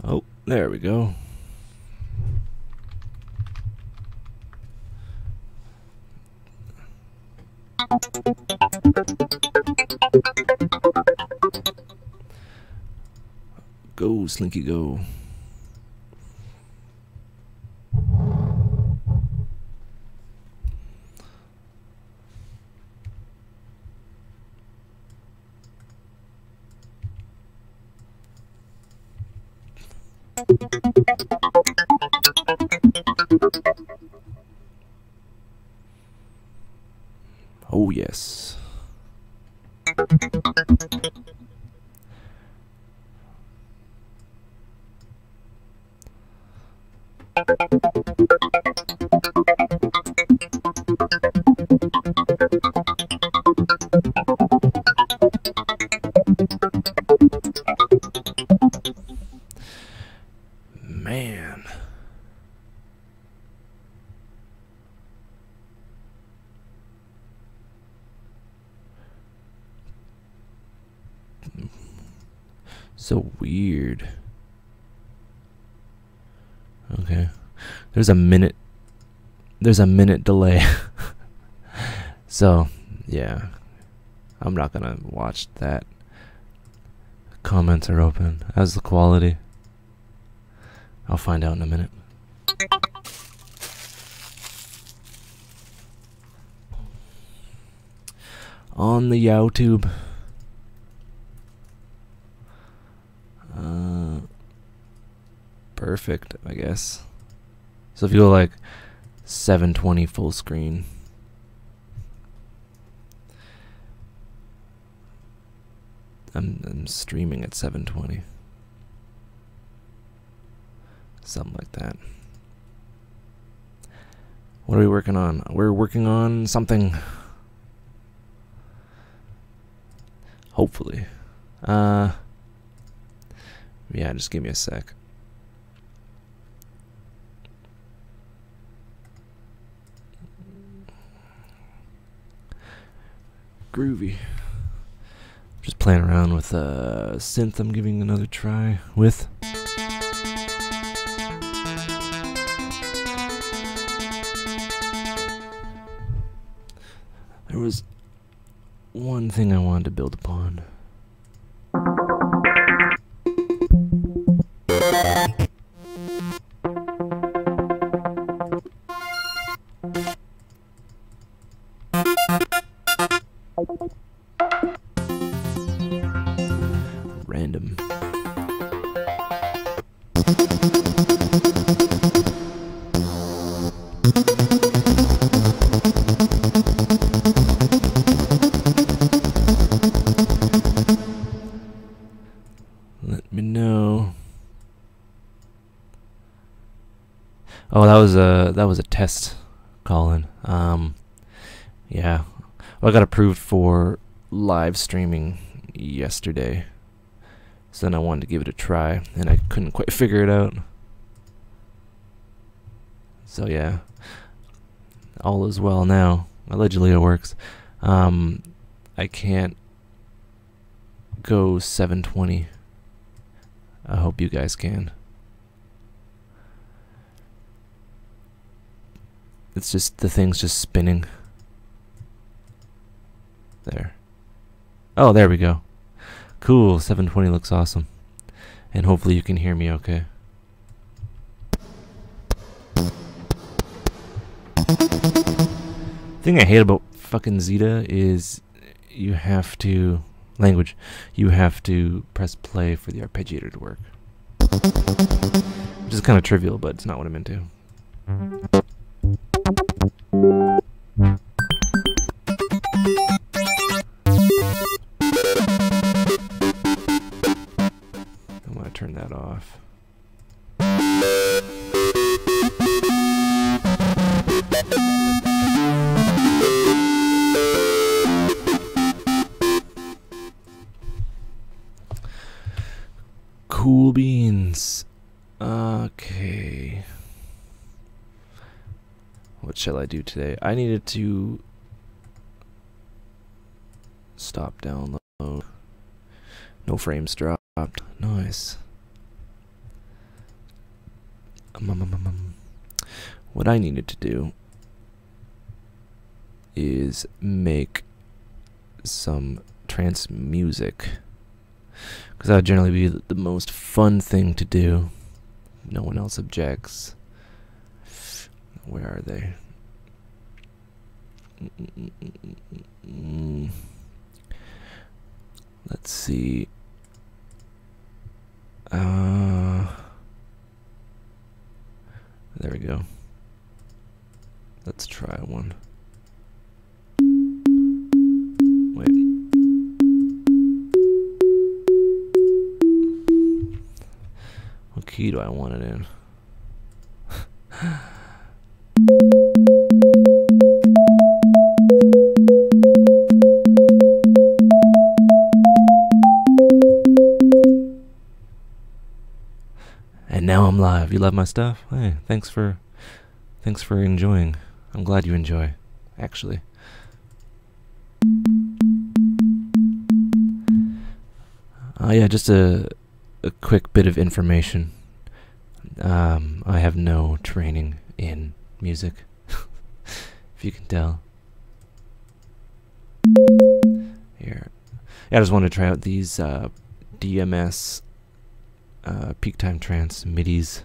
Oh, there we go. Go, Slinky, go. Oh, yes. Man. So weird. Okay. There's a minute delay. So, yeah. I'm not gonna watch that. Comments are open. How's the quality? I'll find out in a minute. On the YouTube. Perfect, I guess. So if you go like 720 full screen. I'm streaming at 720. Something like that. What are we working on? We're working on something. Hopefully. Yeah, just give me a sec. Groovy. Just playing around with a synth I'm giving another try with. There was one thing I wanted to build upon. Random. Let me know. Oh, that was a test call-in. Yeah. Well, I got approved for live streaming yesterday. So then I wanted to give it a try, and I couldn't quite figure it out. So yeah, all is well now. Allegedly it works. I can't go 720. I hope you guys can. It's just, the thing's just spinning. There. Oh, there we go. Cool, 720 looks awesome. And hopefully you can hear me okay. The thing I hate about fucking Zeta is you have to press play for the arpeggiator to work. Which is kind of trivial, but it's not what I'm into. I'm gonna turn that off. Cool beans. Okay. What shall I do today? I needed to stop download. No frames dropped. Nice. What I needed to do is make some trance music, because that would generally be the most fun thing to do. No one else objects. Where are they? Let's see. There we go. Let's try one. Wait. What key do I want it in? And now I'm live. You love my stuff? Hey, thanks for enjoying. I'm glad you enjoy, actually. Yeah, just a quick bit of information. I have no training in music, if you can tell. Here. Yeah, I just wanted to try out these DMS peak time trance midis,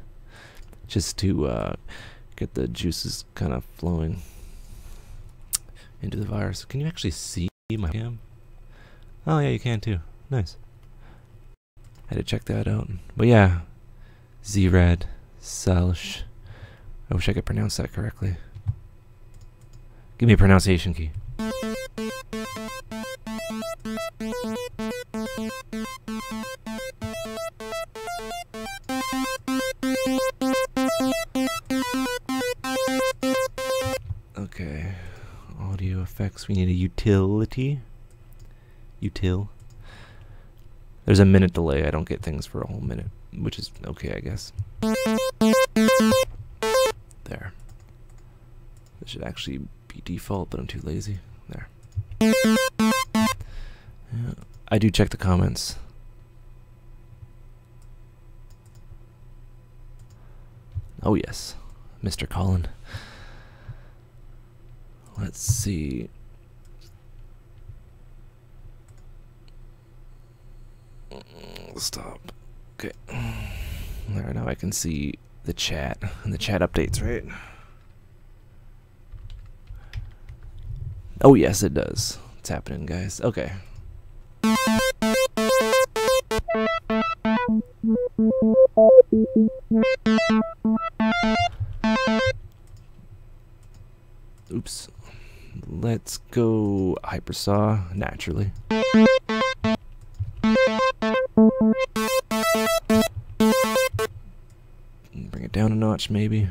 just to get the juices kind of flowing into the virus. Can you actually see my cam? Oh yeah, you can too. Nice. Had to check that out. But yeah, Zrad Salsh. I wish I could pronounce that correctly. Give me a pronunciation key. Okay, audio effects. We need a utility. Util. There's a minute delay. I don't get things for a whole minute, which is okay, I guess. There. This should actually be default, but I'm too lazy. There. Yeah. I do check the comments. Oh yes, Mr. Colin. Let's see. Stop. Okay. There, now I can see the chat and the chat updates, right? Oh yes, it does. It's happening, guys. Okay. Oops. Let's go Hypersaw naturally. Bring it down a notch, maybe.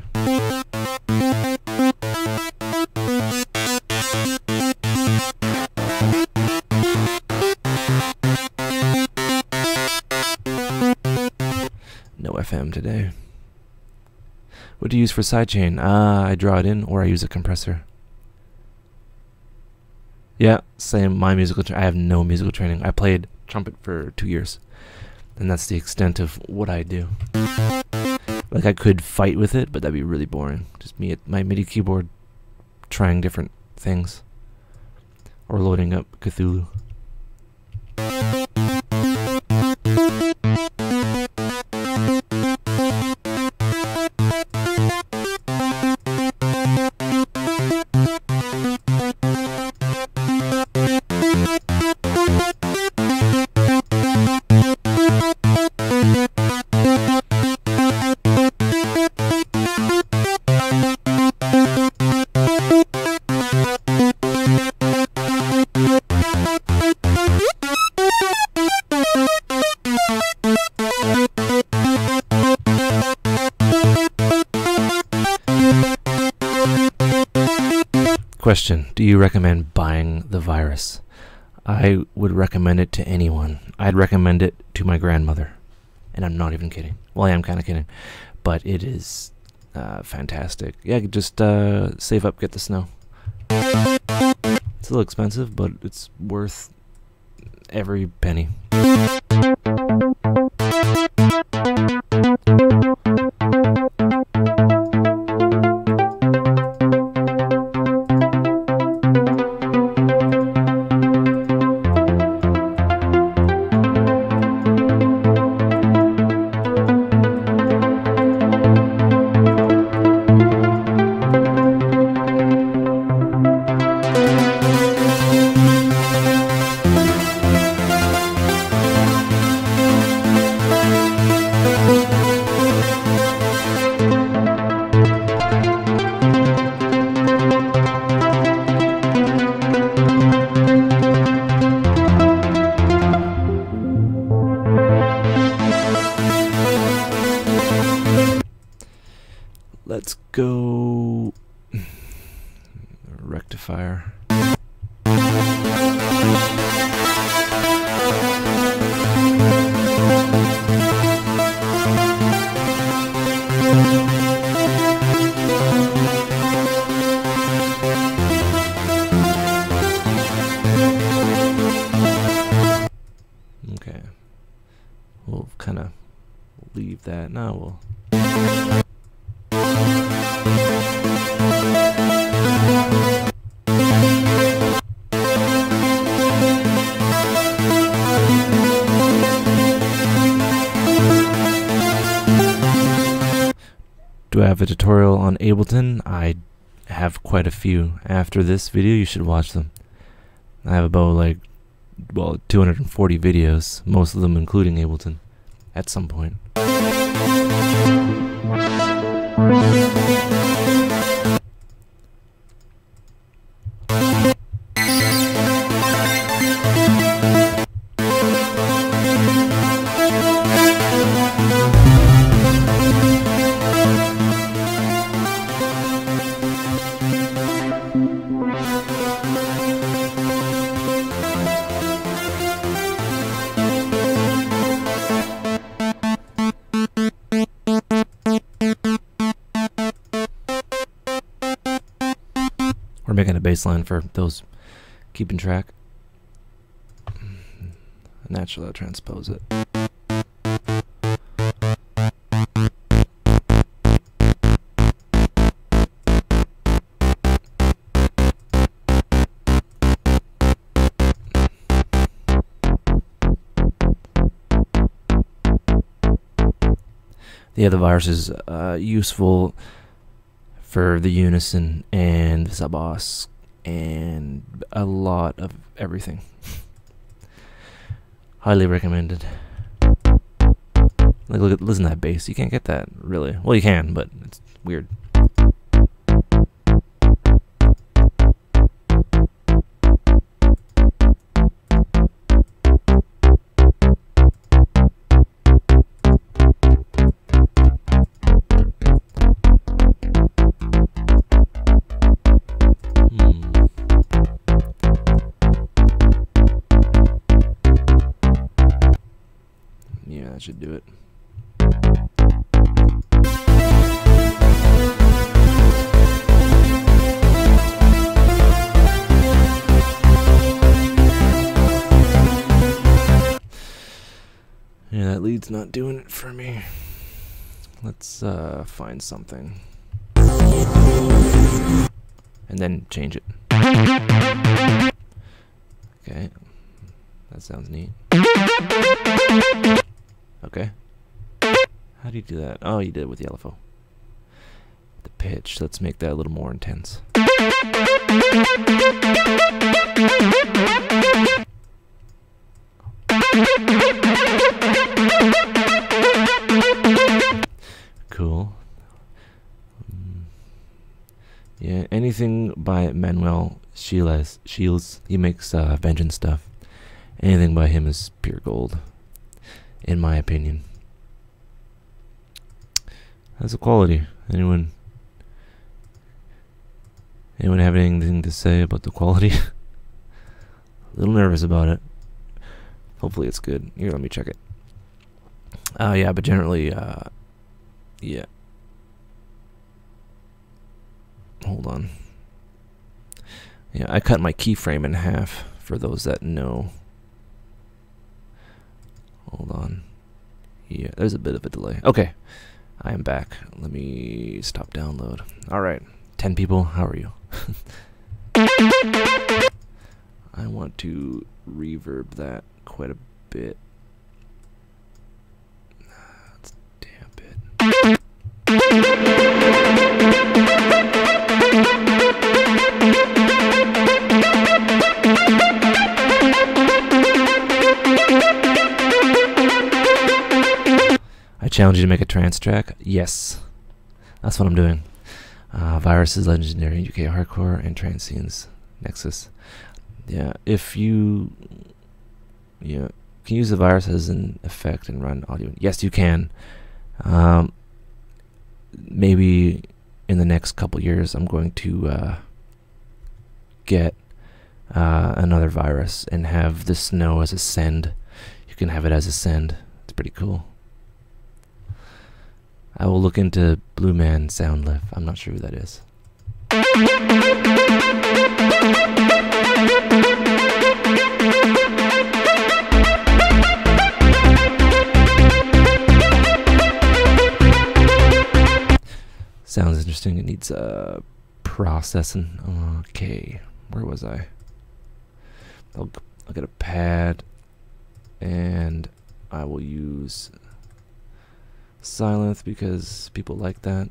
No FM today. What do you use for sidechain? I draw it in, or I use a compressor. Yeah, same. My musical. I have no musical training. I played trumpet for 2 years, and that's the extent of what I do. Like, I could fight with it, but that'd be really boring. Just me at my MIDI keyboard, trying different things, or loading up Cthulhu. Question: do you recommend buying the virus? I would recommend it to anyone. I'd recommend it to my grandmother. And I'm not even kidding. Well, I am kind of kidding. But it is fantastic. Yeah, just save up, get the snow. It's a little expensive, but it's worth every penny. Let's go rectifier. Okay, we'll kind of leave that. Now we'll do I have a tutorial on Ableton? I have quite a few. After this video, you should watch them. I have about 240 videos, most of them including Ableton, at some point. We're making a bass line for those keeping track. Naturally, I'll transpose it. Yeah, the virus is useful for the unison and the sub-os and a lot of everything. Highly recommended. Like, listen to that bass. You can't get that, really. Well, you can, but it's weird. Yeah, that should do it. Yeah, that lead's not doing it for me. Let's find something. And then change it. Okay. That sounds neat. Okay. How do you do that? Oh, you did it with the LFO. The pitch. Let's make that a little more intense. Cool. Yeah, anything by Manuel Shields. He makes Vengeance stuff. Anything by him is pure gold, in my opinion. How's the quality? Anyone have anything to say about the quality? A little nervous about it. Hopefully it's good. Here, let me check it. Yeah, but generally, yeah. Hold on. Yeah, I cut my keyframe in half, for those that know. Hold on. Yeah, there's a bit of a delay. Okay, I am back. Let me stop download. Alright, 10 people, how are you? I want to reverb that quite a bit. Let's damp it. I challenge you to make a trance track. Yes, that's what I'm doing. Viruses, Legendary, UK Hardcore, and Transients, Nexus. Yeah, if you can use the virus as an effect and run audio. Yes, you can. Maybe in the next couple years, I'm going to get another virus and have the snow as a send. You can have it as a send. It's pretty cool. I will look into Blue Man Soundlift. I'm not sure who that is. Sounds interesting. It needs processing. Okay, where was I? I'll get a pad, and I will use Sylenth because people like that.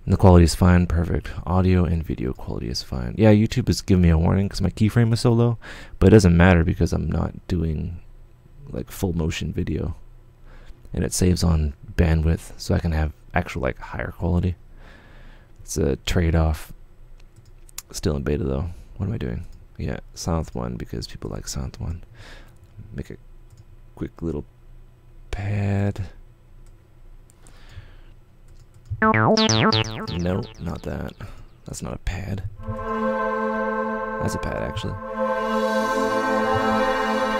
And the quality is fine, perfect. Audio and video quality is fine. Yeah, YouTube is giving me a warning because my keyframe is so low, but it doesn't matter because I'm not doing like full motion video, and it saves on bandwidth, so I can have actual like higher quality. It's a trade-off. Still in beta though. What am I doing? Yeah, Sylenth 1 because people like Sylenth 1. Make a quick little pad. No, not that. That's not a pad. That's a pad actually.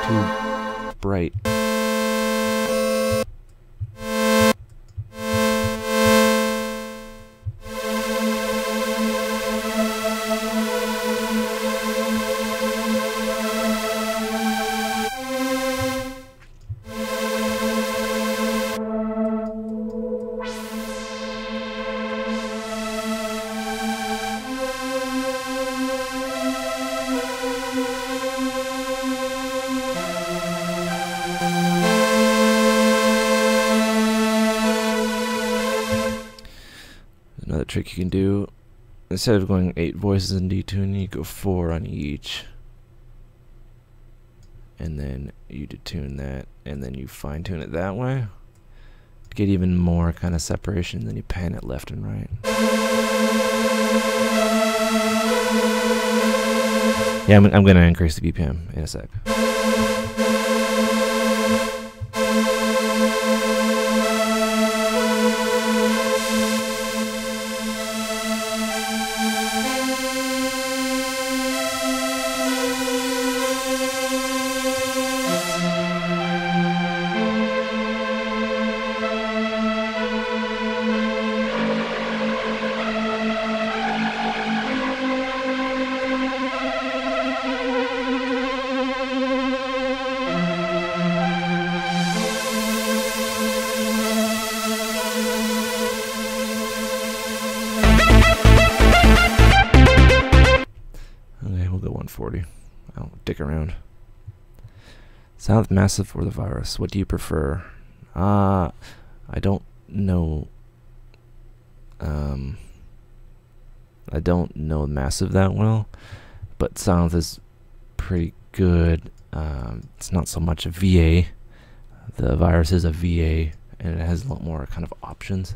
Too bright. Another trick you can do, instead of going 8 voices in detune, you go 4 on each, and then you detune that, and then you fine tune it that way to get even more kind of separation. Then you pan it left and right. Yeah, I'm gonna increase the BPM in a sec. Okay, we'll go 140. I don't dick around. Sylenth Massive or the Virus? What do you prefer? I don't know. I don't know Massive that well, but Sylenth is pretty good. It's not so much a VA. The Virus is a VA, and it has a lot more kind of options.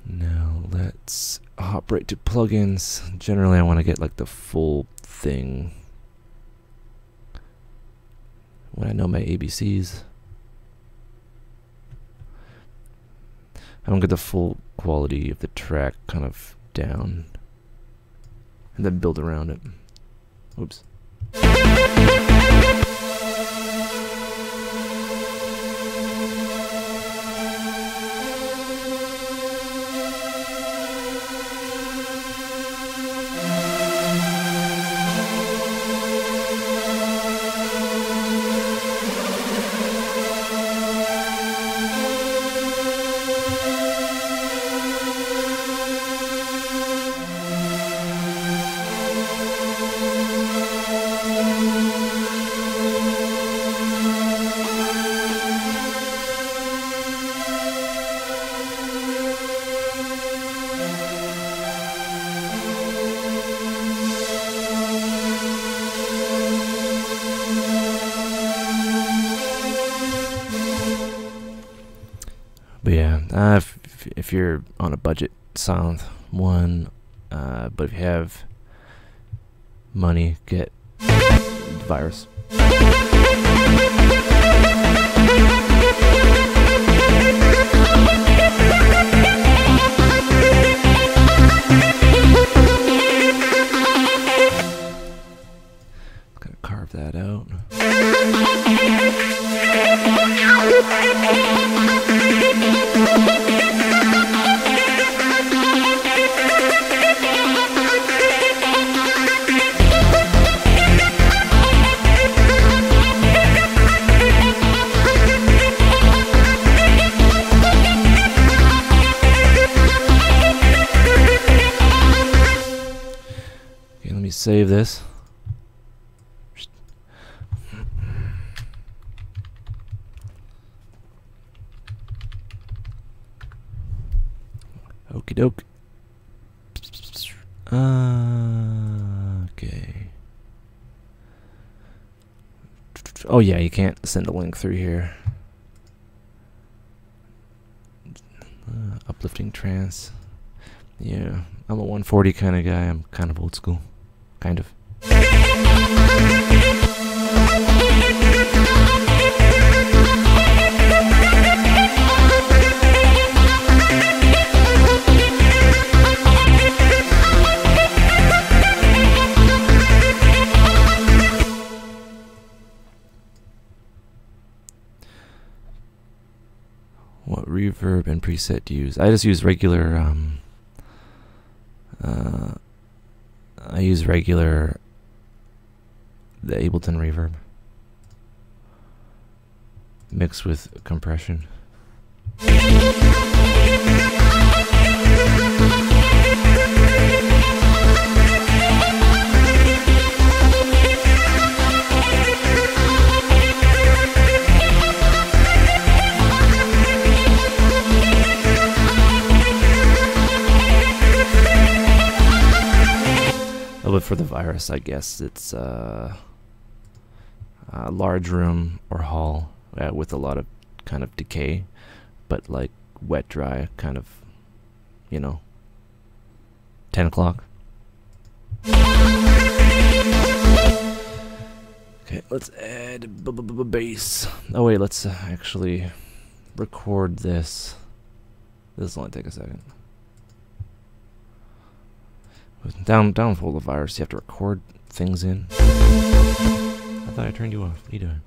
Now let's hop right to plugins. Generally, I want to get like the full thing when I know my ABCs. I don't get the full quality of the track kind of down, and then build around it. Oops. But yeah, if you're on a budget, sound one, but if you have money, get virus. Gonna carve that out. Okay, let me save this. Okie doke. Okay. Oh yeah, you can't send a link through here. Uplifting trance. Yeah, I'm a 140 kind of guy. I'm kind of old school. Kind of. What reverb and preset to use? I just use regular, I use regular, the Ableton reverb mixed with compression. But for the virus, I guess it's a large room or hall with a lot of kind of decay, but like wet dry, kind of, you know, 10 o'clock. Okay, let's add bass. Oh wait, let's actually record this. This will only take a second. With downfall of the virus, you have to record things in. I thought I turned you off. What are you doing?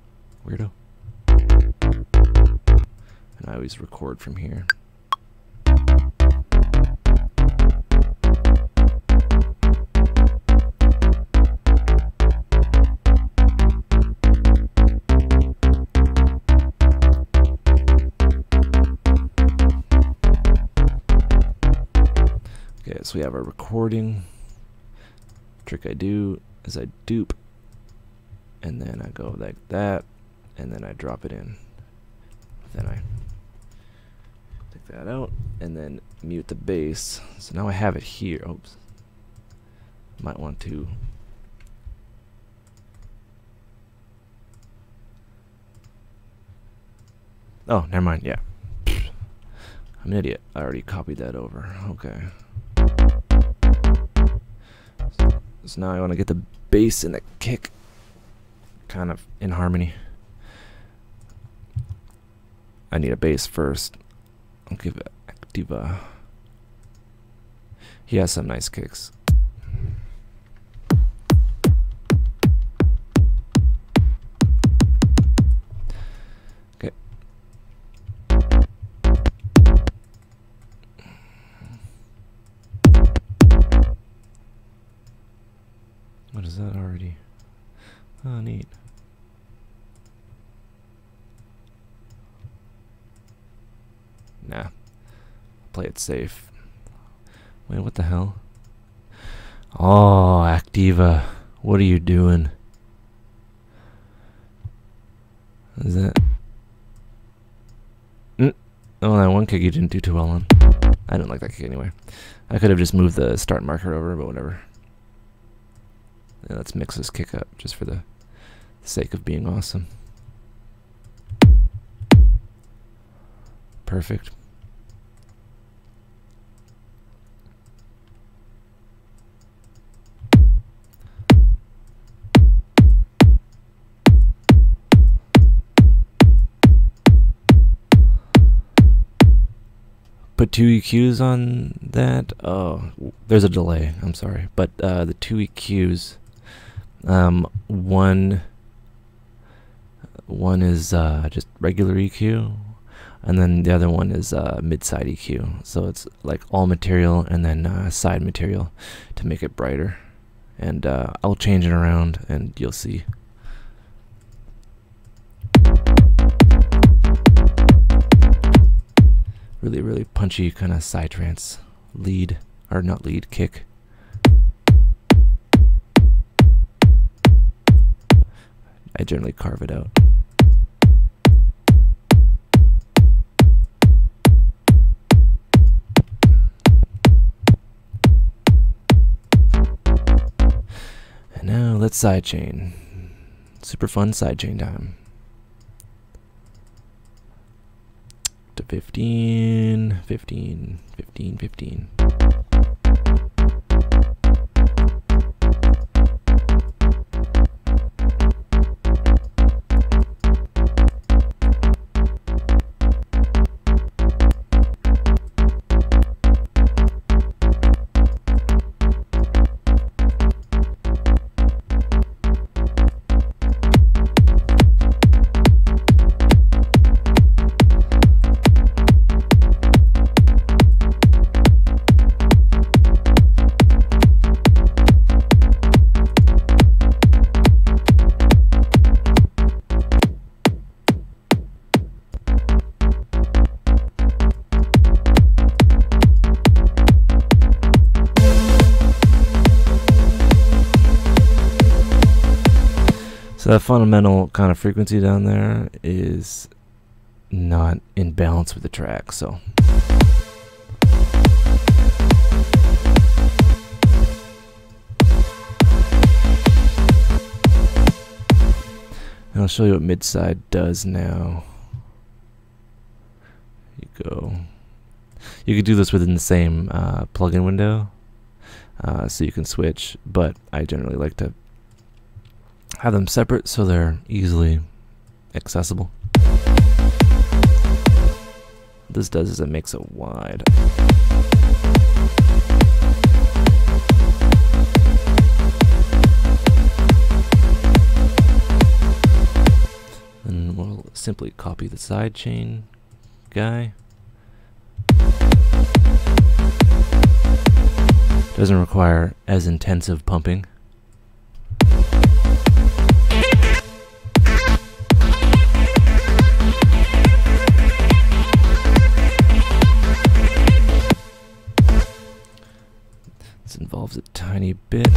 Weirdo. And I always record from here. Okay, so we have our recording. Trick I do is I dupe, and then I go like that, and then I drop it in. Then I take that out, and then mute the bass. So now I have it here. Oops. Might want to. Oh, never mind. Yeah. I'm an idiot. I already copied that over. Okay. So now I want to get the bass and the kick kind of in harmony. I need a bass first. I'll give it Activa. He has some nice kicks. Okay. What is that already? Oh, neat. Nah. Play it safe. Wait, what the hell? Oh, Activa. What are you doing? Is that... Oh, that one kick you didn't do too well on. I didn't like that kick anyway. I could have just moved the start marker over, but whatever. Yeah, let's mix this kick up just for the sake of being awesome. Perfect. put two EQs on that. Oh, there's a delay. I'm sorry, but the two EQs, one is just regular EQ, and then the other one is mid-side EQ. So it's like all material and then side material to make it brighter. And I'll change it around, and you'll see. Really, really punchy kind of psytrance lead, or not lead, kick. I generally carve it out. And now let's sidechain. Super fun sidechain time. To 15, 15, 15, 15. So that fundamental kind of frequency down there is not in balance with the track, so and I'll show you what mid-side does now. You could do this within the same plugin window, so you can switch, but I generally like to have them separate so they're easily accessible. What this does is it makes it wide. And we'll simply copy the sidechain guy. Doesn't require as intensive pumping. This involves a tiny bit.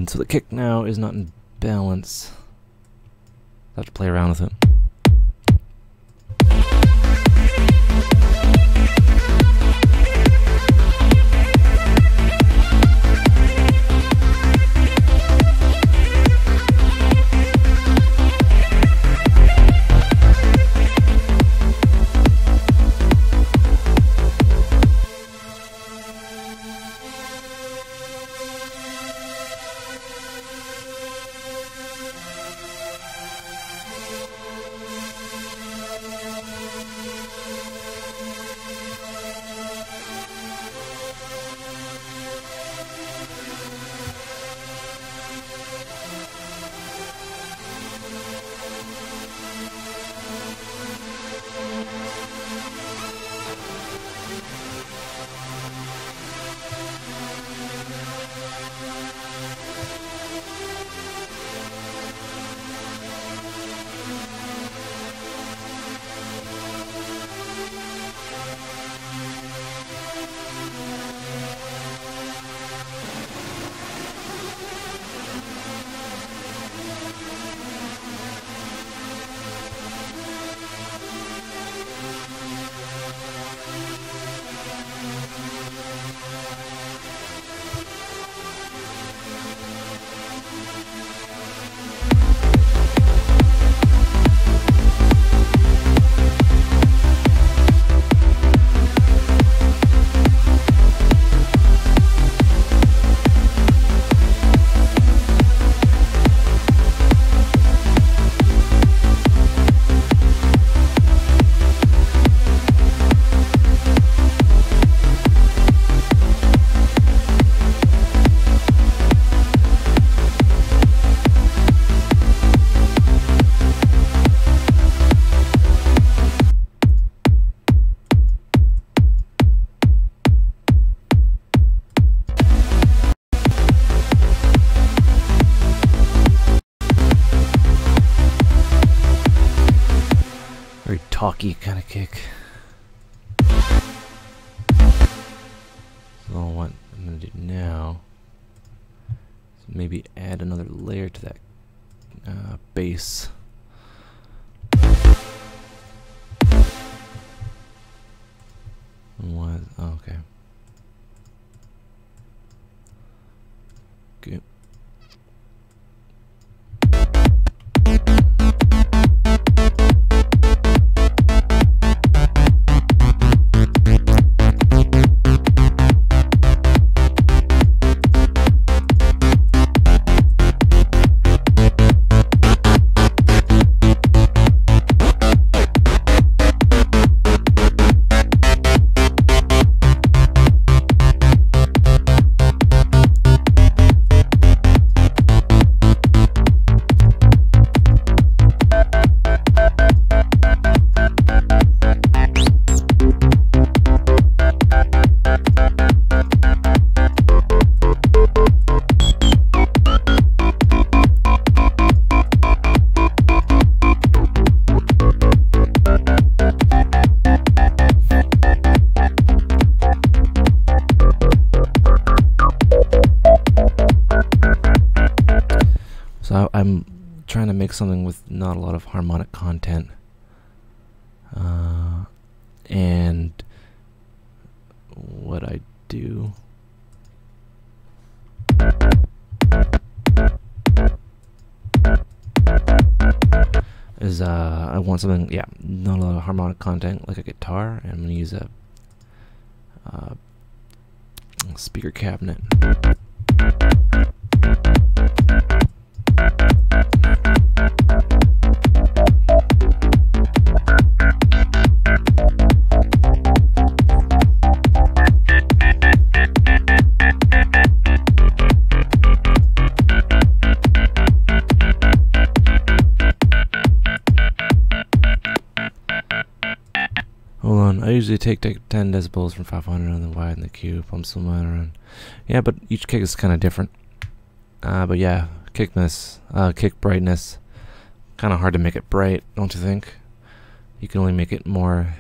So the kick now is not in balance. I have to play around with it. talky kind of kick. So what I'm gonna do now is maybe add another layer to that bass. What? Oh, okay. Good. So I'm trying to make something with not a lot of harmonic content, and what I do is I want something, yeah, not a lot of harmonic content like a guitar, and I'm gonna use a speaker cabinet. Hold on, I usually take 10 decibels from 500 and then widen the cube, pump some around. Yeah, but each kick is kind of different. But yeah, kick brightness. Kind of hard to make it bright, don't you think? You can only make it more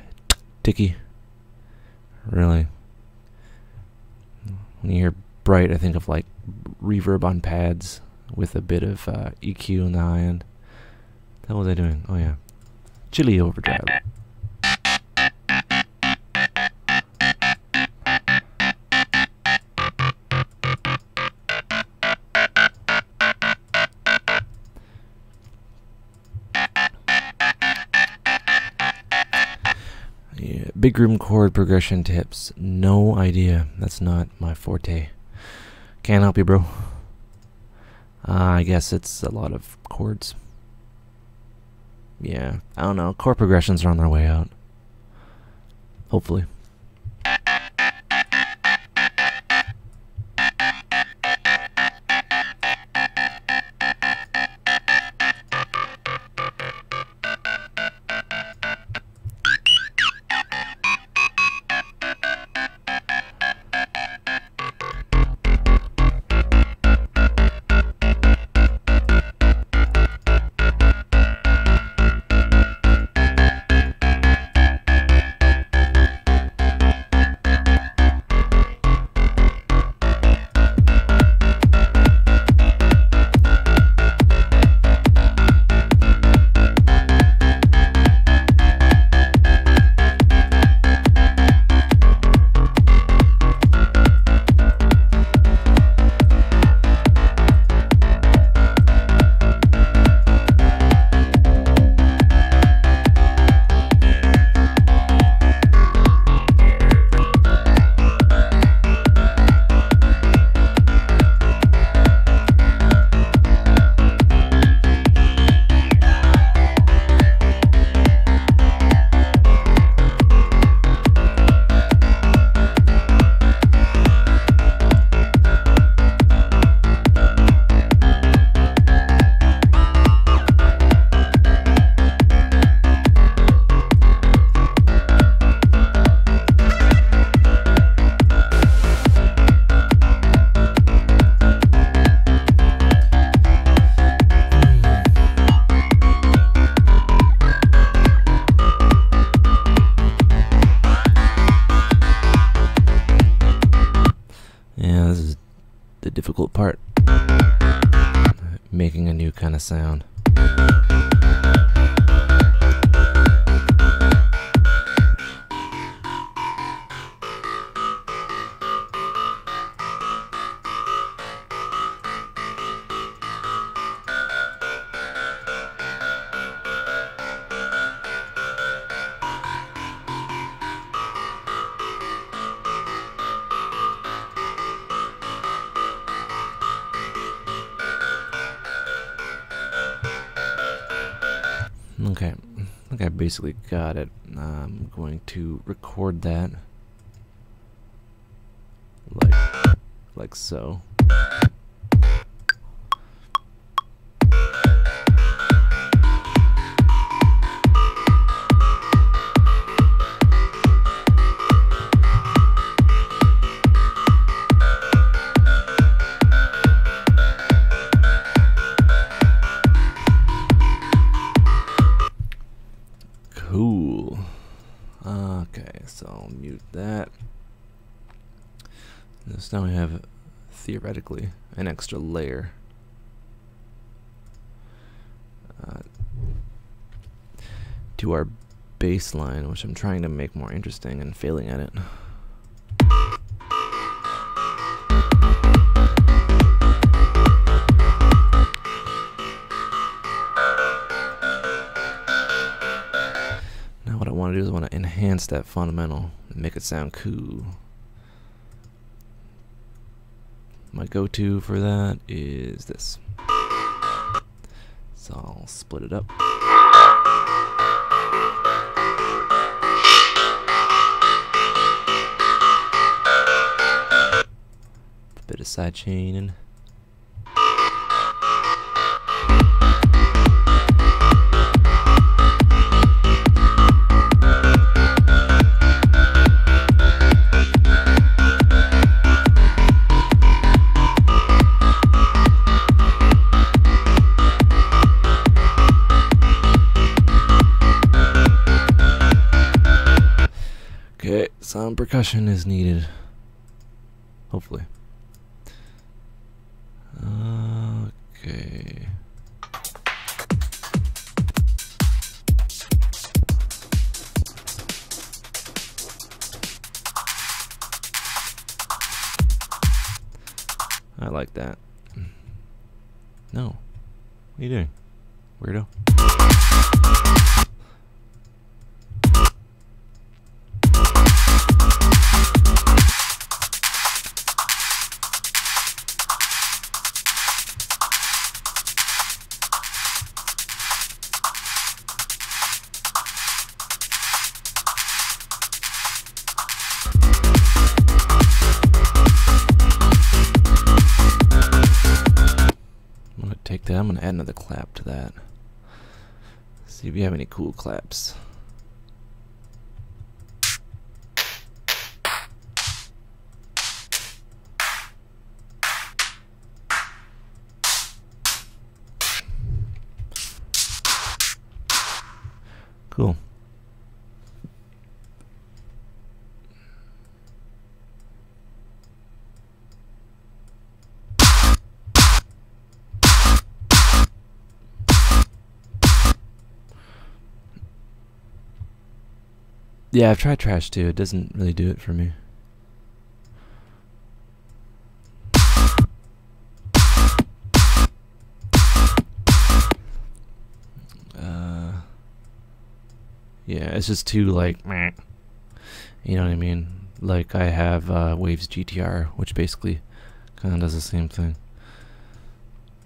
ticky. Really. When you hear bright, I think of like reverb on pads with a bit of EQ in the high end. What was I doing? Oh yeah, chili overdrive. Yeah, big room chord progression tips. No idea. That's not my forte. Can't help you, bro. I guess it's a lot of chords. Yeah, I don't know. Chord progressions are on their way out. Hopefully. the difficult part. Making a new kind of sound. Okay, I think I basically got it. I'm going to record that like so. Cool. Okay, so I'll mute that. So now we have, theoretically, an extra layer. To our baseline, which I'm trying to make more interesting and failing at it. Now what I want to do is I want to enhance that fundamental and make it sound cool. My go-to for that is this. So I'll split it up. A bit of side chaining. Okay, some percussion is needed. Hopefully. Okay. I like that. No. What are you doing, weirdo? Take that. I'm gonna add another clap to that. See if you have any cool claps. Cool. Yeah, I've tried trash too. It doesn't really do it for me. Yeah, it's just too like, meh. You know what I mean? Like I have Waves GTR, which basically kind of does the same thing.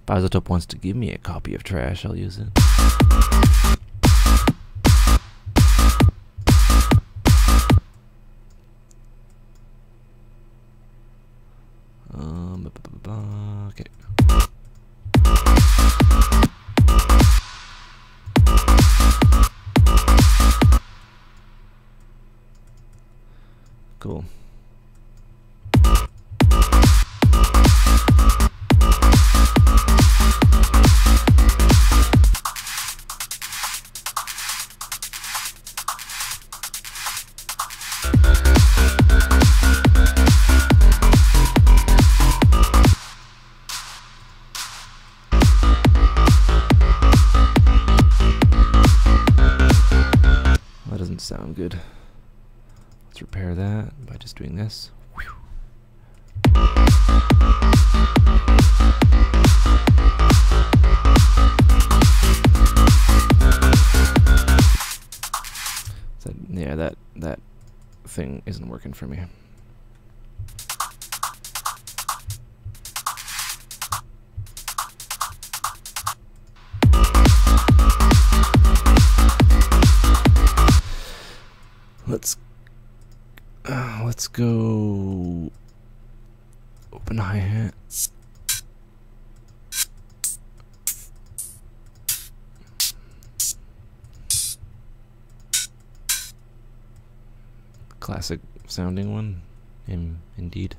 If Isotope wants to give me a copy of trash, I'll use it. Okay. Cool. good. Let's repair that by just doing this. So, yeah, that thing isn't working for me. Let's go open hi-hat. Classic sounding one, indeed.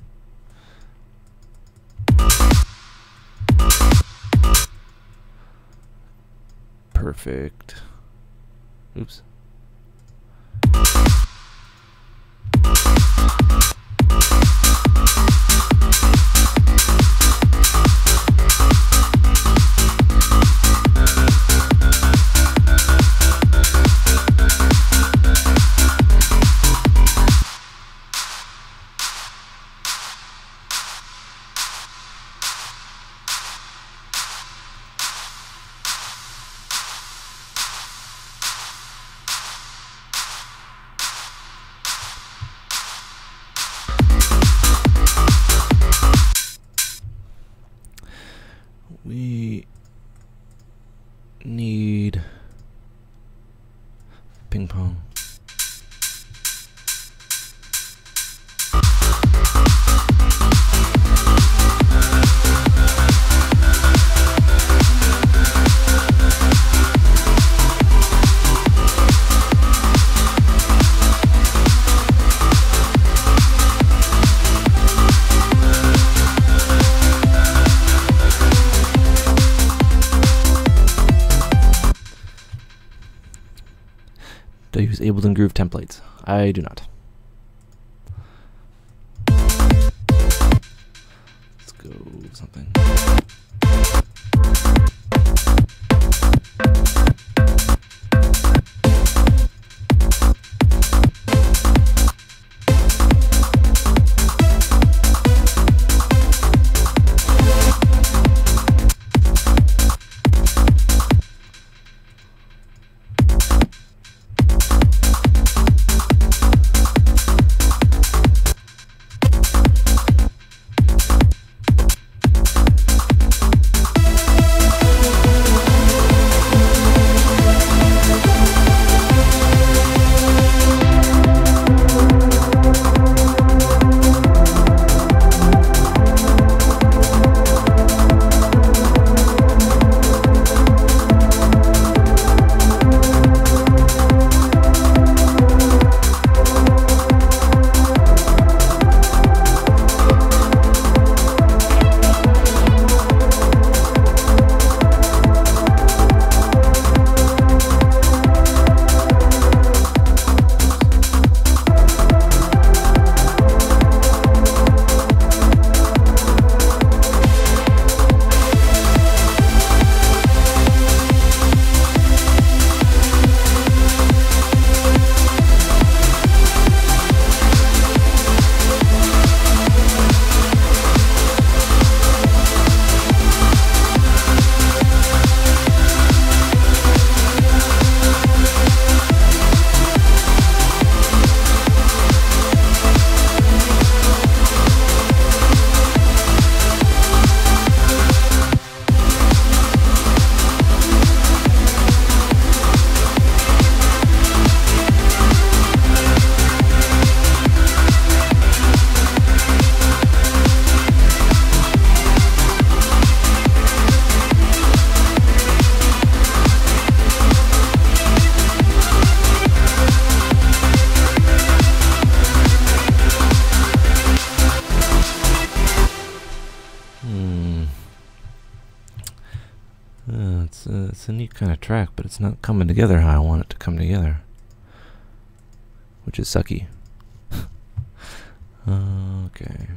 Perfect. Oops. We need ping pong. Do I use Ableton Groove templates? I do not. Let's go something. It's a neat kind of track, but it's not coming together how I want it to come together, which is sucky. Okay.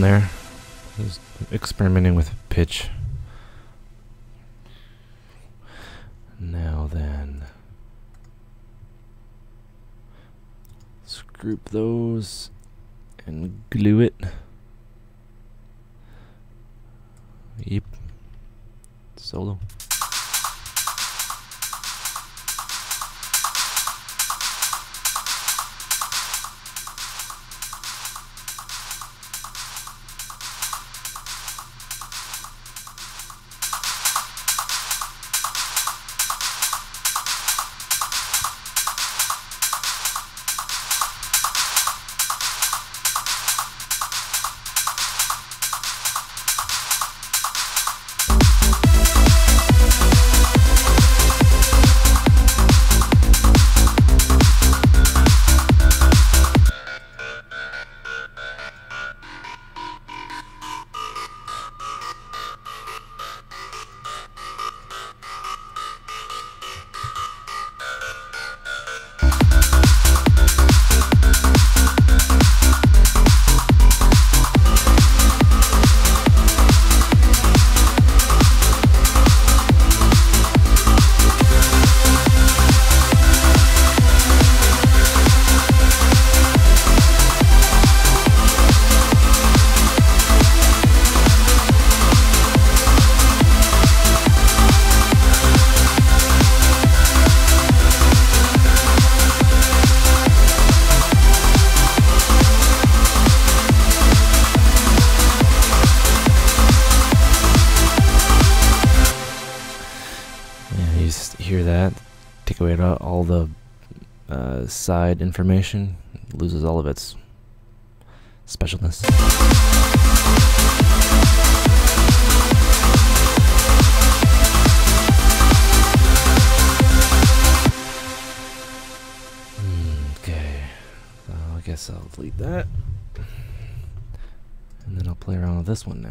there. Just experimenting with pitch. Now then, let's group those and glue it. Yep. Solo. Hear that? Take away all the side information, it loses all of its specialness. Okay, so I guess I'll delete that, and then I'll play around with this one now.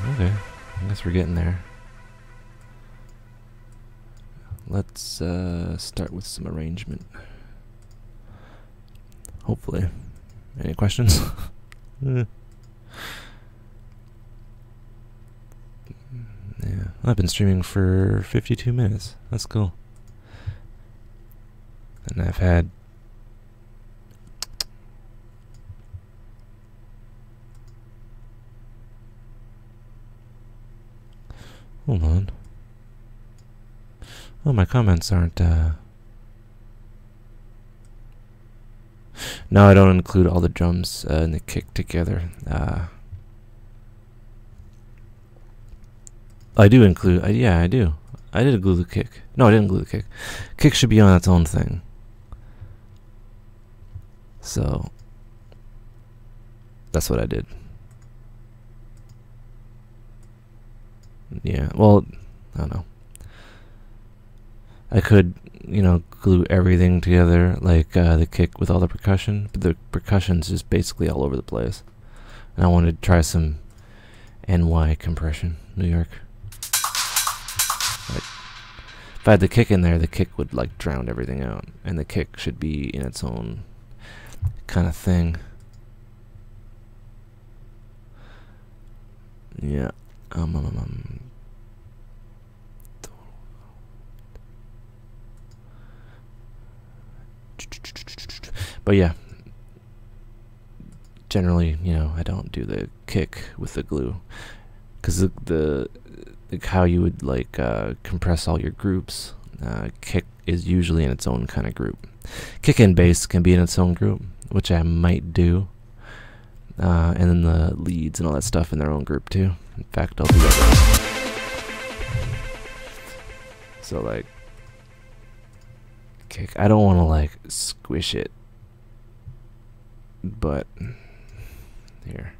Okay, I guess we're getting there. Let's start with some arrangement. Hopefully. Any questions? Yeah, I've been streaming for 52 minutes. That's cool. And I've had hold on. Oh, my comments aren't, No, I don't include all the drums and the kick together. I do include, yeah, I do. I did glue the kick. No, I didn't glue the kick. Kick should be on its own thing. So, that's what I did. Yeah, well, I don't know. I could, you know, glue everything together, like the kick with all the percussion, but the percussion's just basically all over the place. And I wanted to try some NY compression, New York. Like, if I had the kick in there, the kick would like drown everything out, and the kick should be in its own kind of thing. Yeah. But yeah, generally, you know, I don't do the kick with the glue, because the how you would like compress all your groups. Kick is usually in its own kind of group. Kick and bass can be in its own group, which I might do. and then the leads and all that stuff in their own group too. In fact, I'll do that. So like, kick. I don't want to like squish it, but here.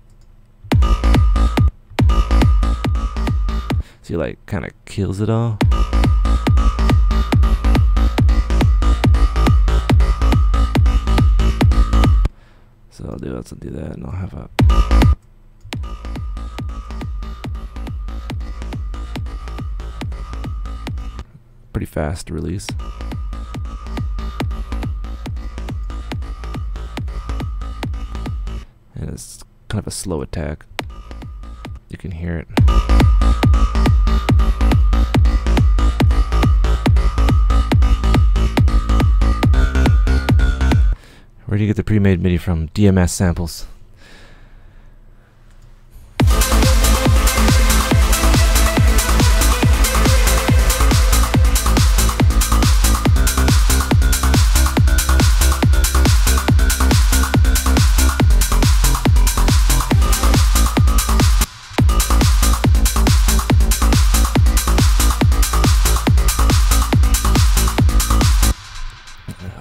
See, like, kind of kills it all. So I'll do that, and I'll have a pretty fast release. And it's kind of a slow attack. You can hear it. Where do you get the pre-made MIDI from? DMS samples.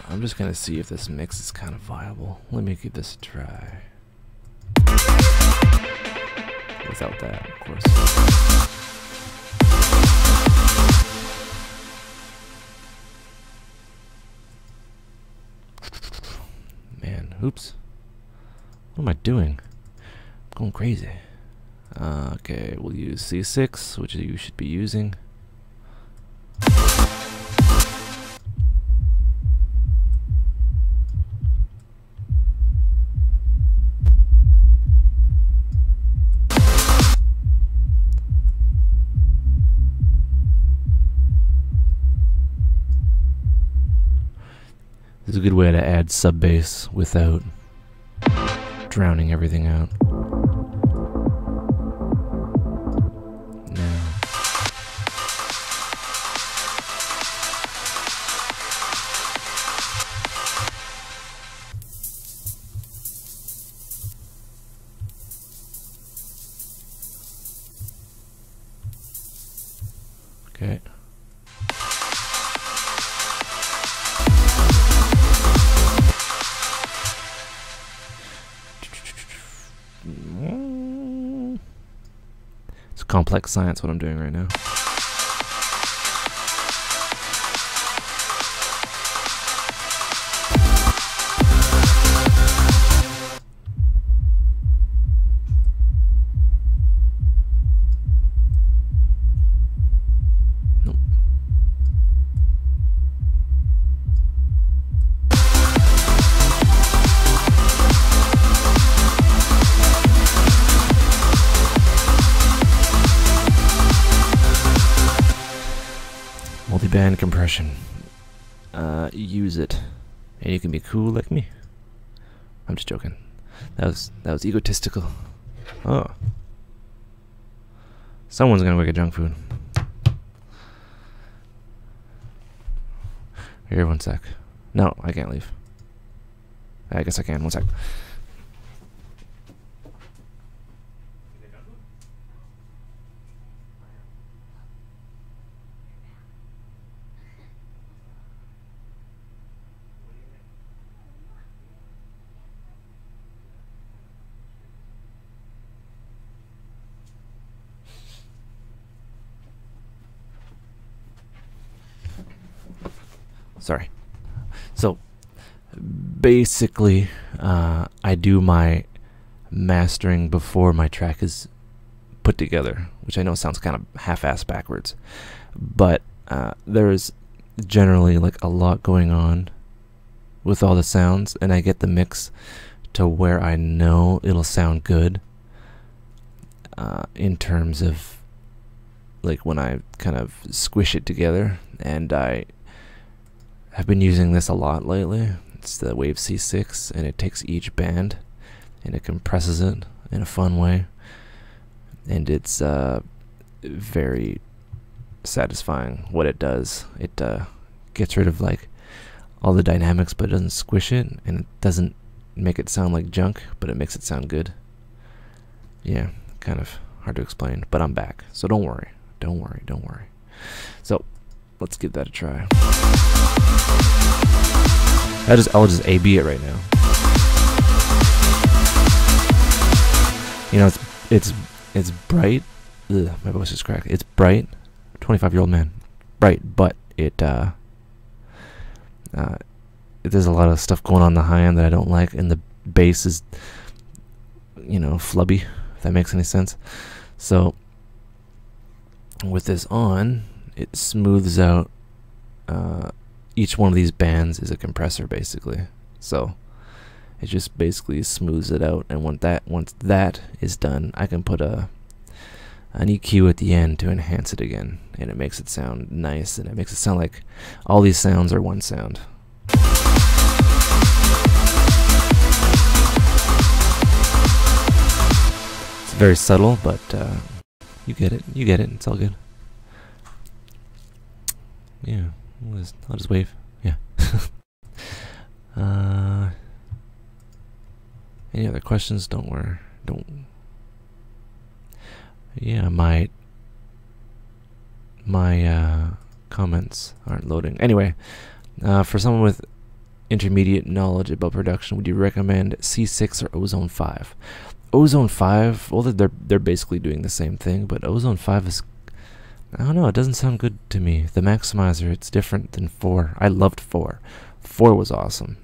I'm just gonna see if this mix is kind of viable. Let me give this a try. Without that, of course. Man, oops. What am I doing? I'm going crazy. Okay, we'll use C6, which you should be using. This is a good way to add sub bass without drowning everything out. Now. Okay. It's complex science what I'm doing right now. Nope. Multi-band compression. Use it, and you can be cool like me. I'm just joking. That was egotistical. Oh, someone's gonna work at junk food. Here, one sec. No, I can't leave. I guess I can. One sec. Sorry. So basically, I do my mastering before my track is put together, which I know sounds kind of half-assed backwards, but there is generally like a lot going on with all the sounds, and I get the mix to where I know it'll sound good in terms of like when I kind of squish it together. And I have been using this a lot lately. It's the Wave C6, and it takes each band and it compresses it in a fun way, and it's very satisfying what it does. It gets rid of like all the dynamics, but it doesn't squish it, and it doesn't make it sound like junk, but it makes it sound good. Yeah, kind of hard to explain, but I'm back, so don't worry. Don't worry, don't worry. So, let's give that a try. I'll just A/B it right now. You know, it's bright. Ugh, my voice is cracked. It's bright. 25-year-old man, bright, but there's a lot of stuff going on the high end that I don't like, and the bass is, you know, flubby, if that makes any sense. So with this on, it smooths out. Each one of these bands is a compressor, basically. So it just basically smooths it out, and once that is done, I can put an EQ at the end to enhance it again, and it makes it sound nice, and it makes it sound like all these sounds are one sound. It's very subtle, but you get it. You get it. It's all good. Yeah, I'll just wave. Yeah. Any other questions? Don't worry. Don't. Yeah, my comments aren't loading. Anyway, for someone with intermediate knowledge about production, would you recommend C6 or Ozone 5? Ozone 5, well, they're basically doing the same thing, but Ozone 5 is, I don't know, it doesn't sound good to me. The maximizer, it's different than 4. I loved 4. 4 was awesome,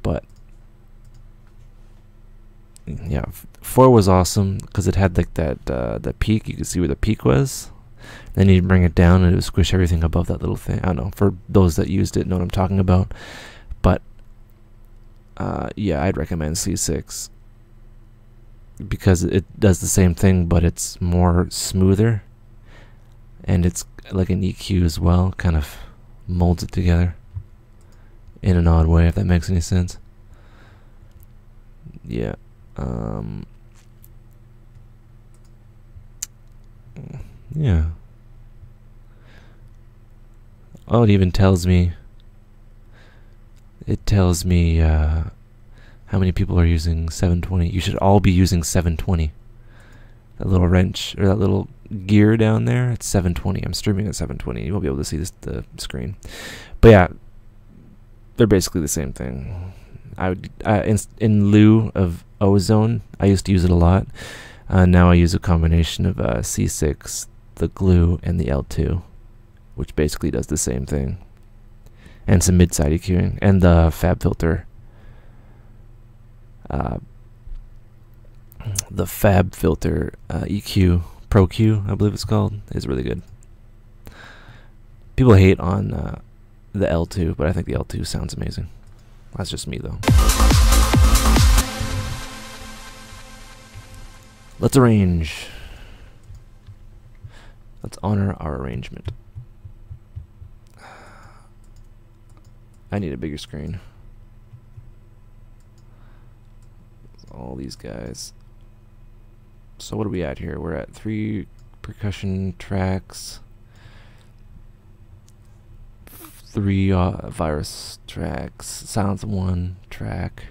but yeah, 4 was awesome because it had like the peak. You could see where the peak was. Then you bring it down and it would squish everything above that little thing. I don't know, for those that used it know what I'm talking about. But yeah, I'd recommend C6 because it does the same thing, but it's more smoother, and it's like an EQ as well, kind of molds it together in an odd way, if that makes any sense. Yeah. Yeah. Oh, it even tells me. It tells me how many people are using 720. You should all be using 720. That little wrench or that little gear down there, it's 720. I'm streaming at 720. You won't be able to see the screen, but yeah, they're basically the same thing. I would in lieu of Ozone, I used to use it a lot. Now I use a combination of C6, the glue, and the L2, which basically does the same thing, and some mid-side EQing, and the Fab Filter. The Fab Filter EQ Pro Q, I believe it's called, is really good. People hate on the L2, but I think the L2 sounds amazing. That's just me, though. Let's arrange. Let's honor our arrangement. I need a bigger screen. All these guys. So what are we at here? We're at 3 percussion tracks, 3 virus tracks, sounds 1 track.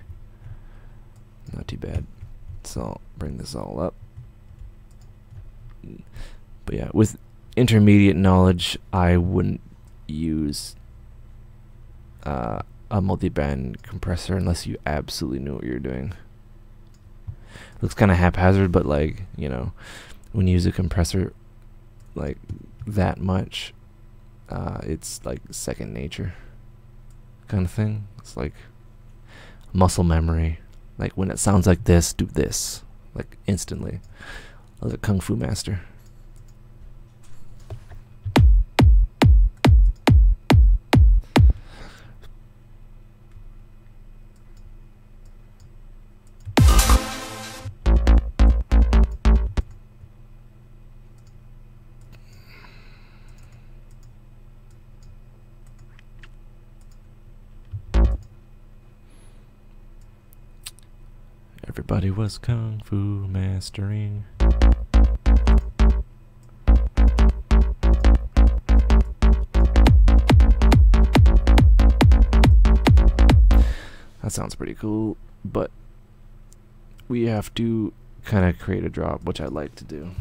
Not too bad. So I'll bring this all up. But yeah, with intermediate knowledge, I wouldn't use a multi-band compressor unless you absolutely knew what you're doing. Looks kind of haphazard, but like, you know, when you use a compressor like that much, it's like second nature kind of thing. It's like muscle memory. Like when it sounds like this, do this, like instantly. Like a kung fu master. Everybody was kung fu mastering. That sounds pretty cool, but we have to kind of create a drop, which I like to do.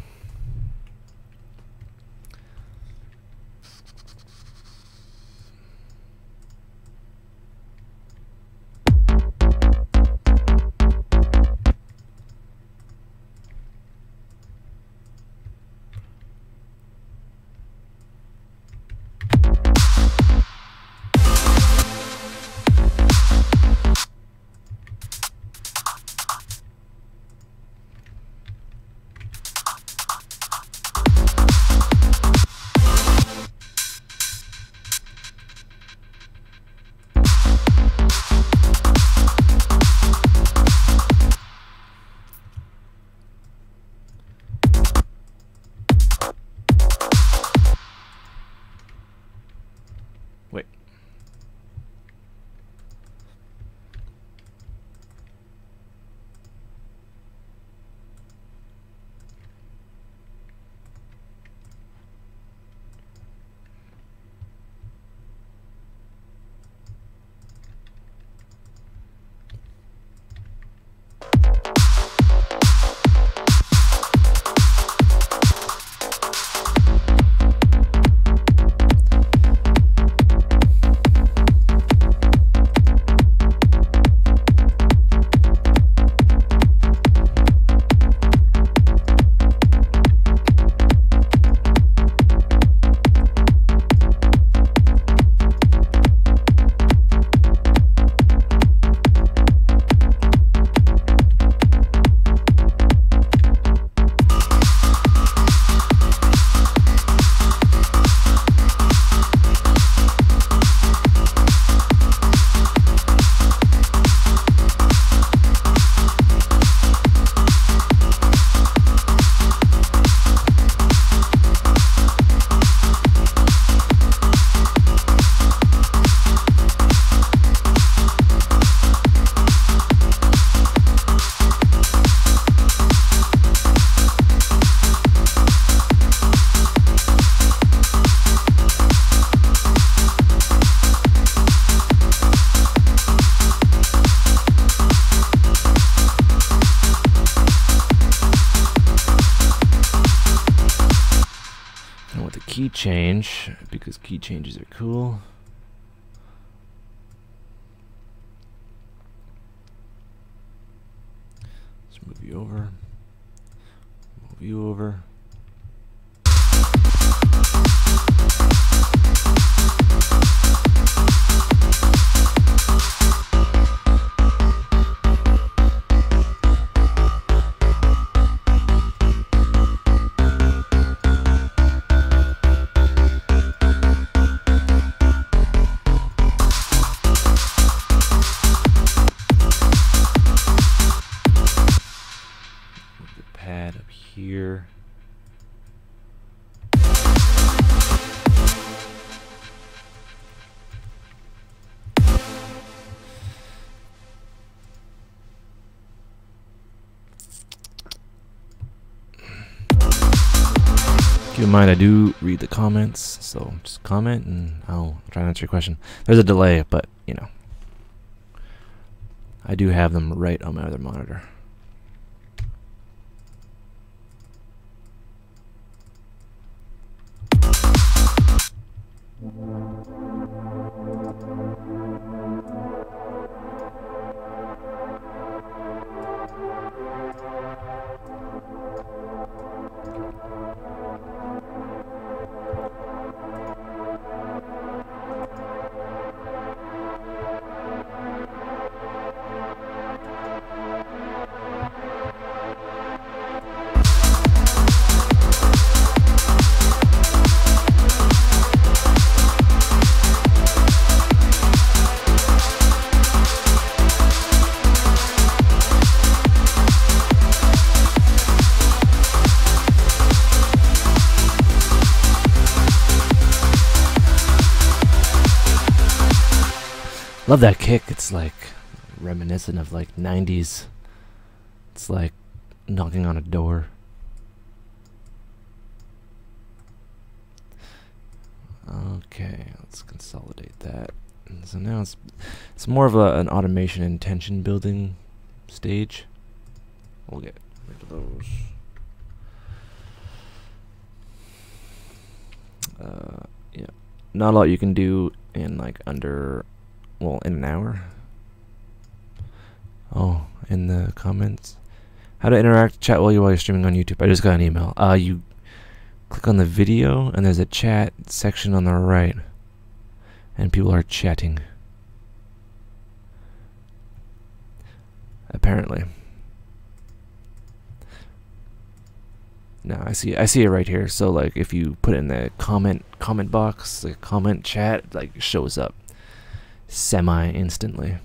Wait. Key change, because key changes are cool. Let's move you over. Move you over. Up here. Keep in mind I do read the comments, so just comment and I'll try to answer your question. There's a delay, but you know, I do have them right on my other monitor. Love that kick. It's like reminiscent of like 90s. It's like knocking on a door. Okay, let's consolidate that. And so now it's more of an automation and tension building stage. We'll get rid of those. Yeah. Not a lot you can do in like under, well, in an hour. Oh, in the comments. How to interact, chat while you're streaming on YouTube. I just got an email. You click on the video and there's a chat section on the right. And people are chatting. Apparently. No, I see it right here. So like if you put it in the comment box, the comment chat like shows up semi instantly.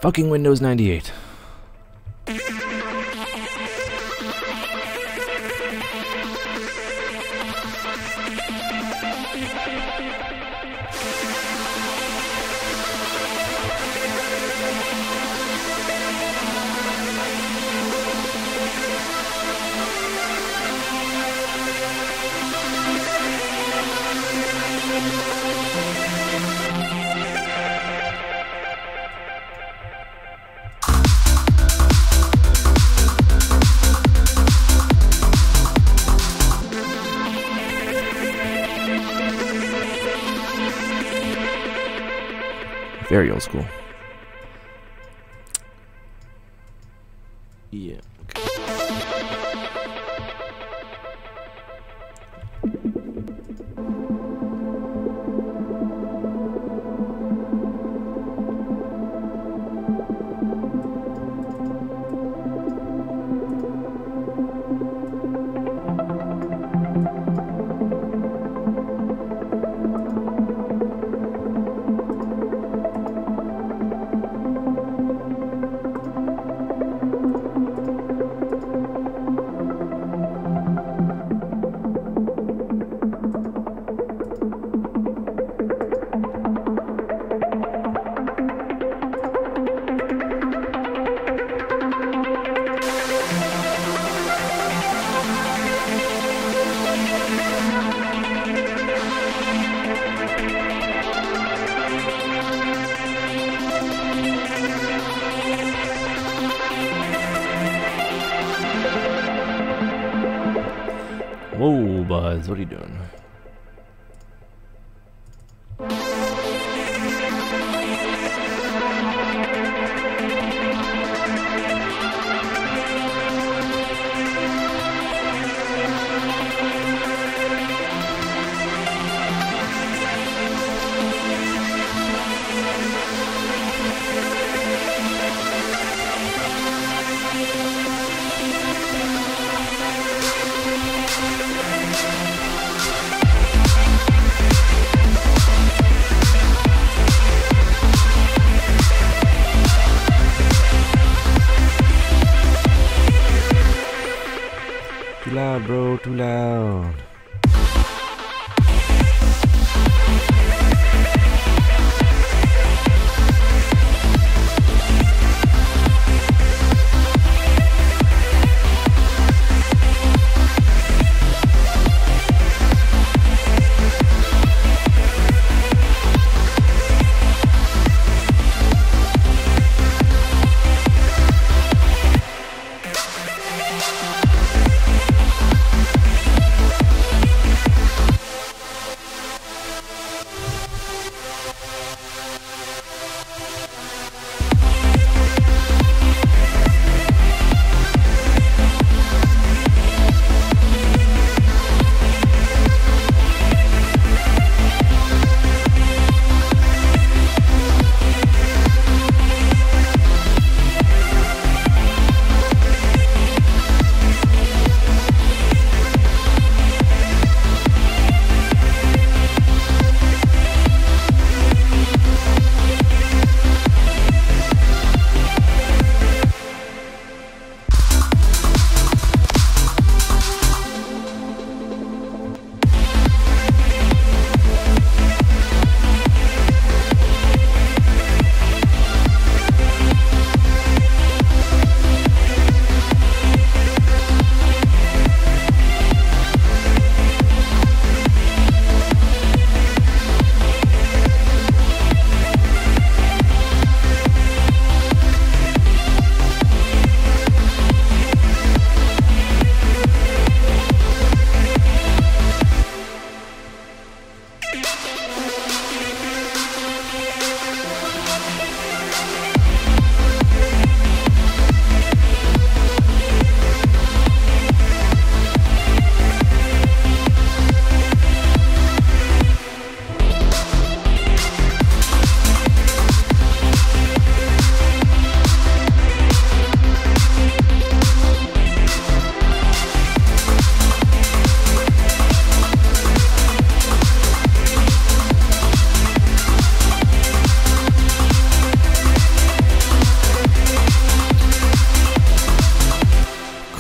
Fucking Windows 98. Very old school. Yeah. Okay. Whoa, Buzz, what are you doing? too loud.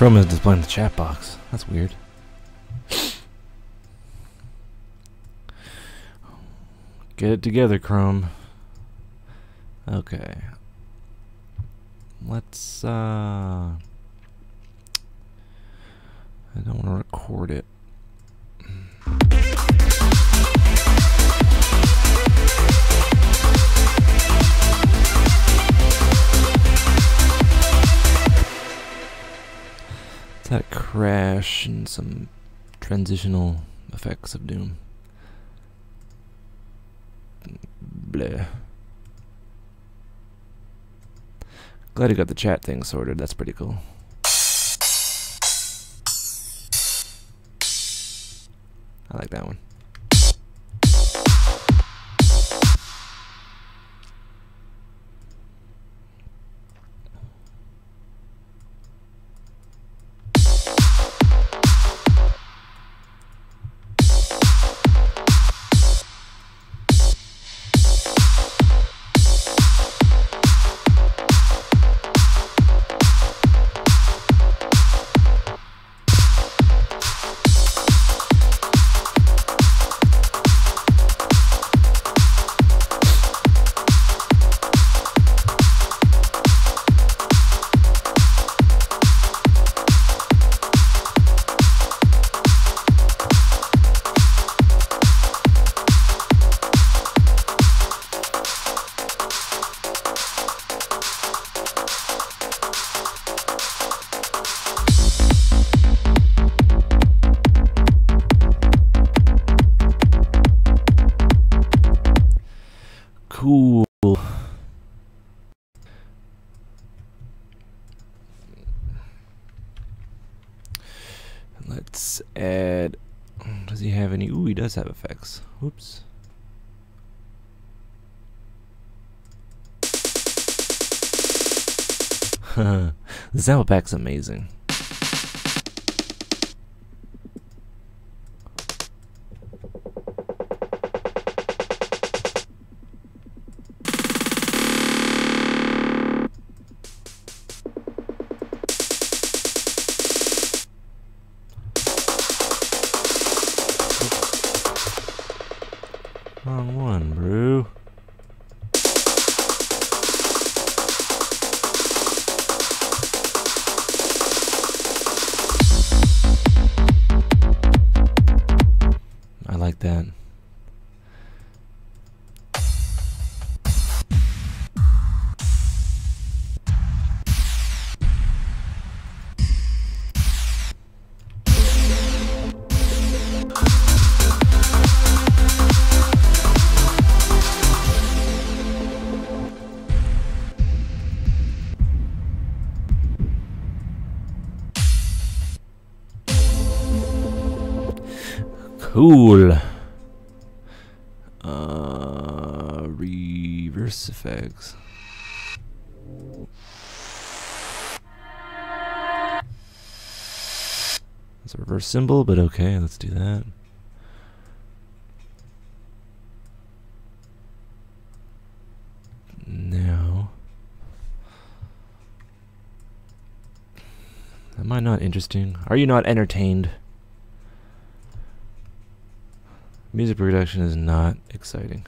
Chrome is displaying the chat box. That's weird. Get it together, Chrome. Okay. Let's, I don't want to record it. That crash and some transitional effects of Doom. Bleh. Glad you got the chat thing sorted. That's pretty cool. I like that one. Cool. Let's add. Does he have any? Ooh, he does have effects. Whoops. The sample pack's amazing. on, bro. I like that. Cool. Reverse effects. It's a reverse symbol, but okay, let's do that. Now, am I not interesting? Are you not entertained? Music production is not exciting.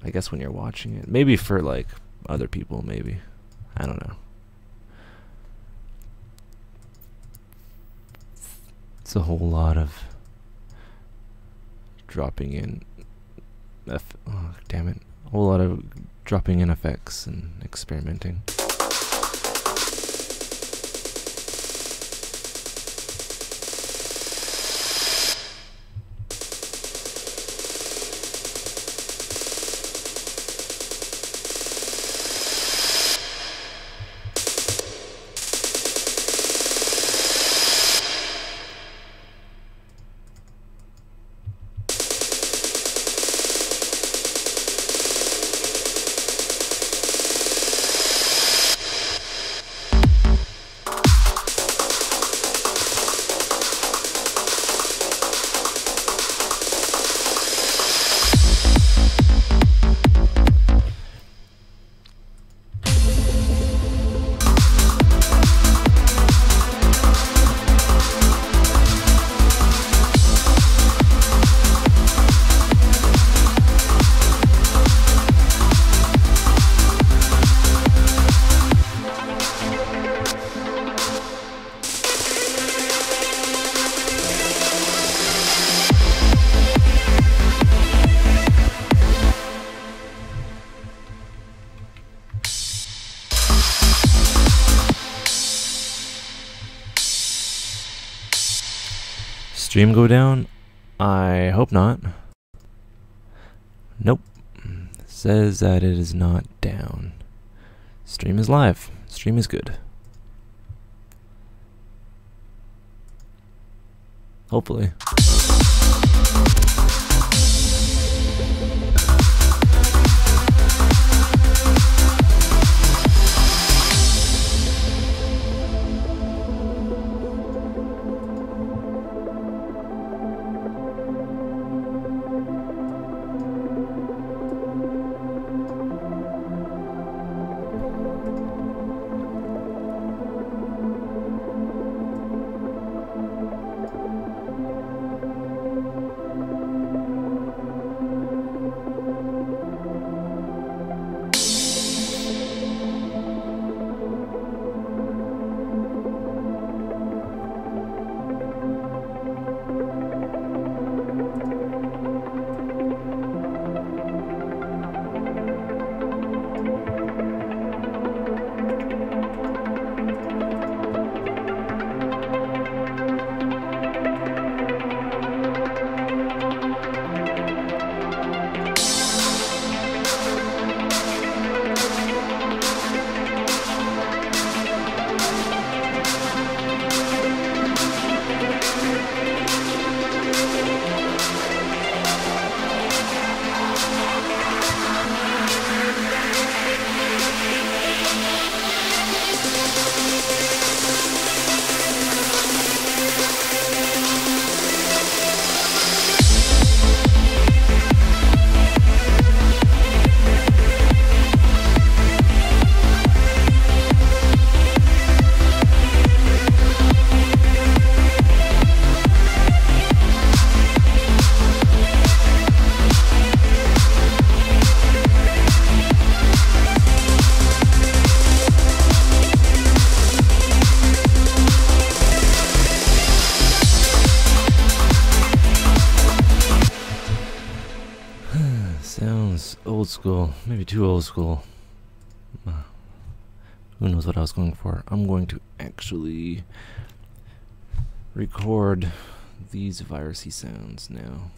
I guess when you're watching it. Maybe for like other people, maybe. I don't know. It's a whole lot of dropping in oh, damn it. A whole lot of dropping in effects and experimenting. Stream go down? I hope not. Nope. Says that it is not down. Stream is live. Stream is good. Hopefully. Sounds old school, maybe too old school. Who knows what I was going for? I'm going to actually record these virusy sounds now.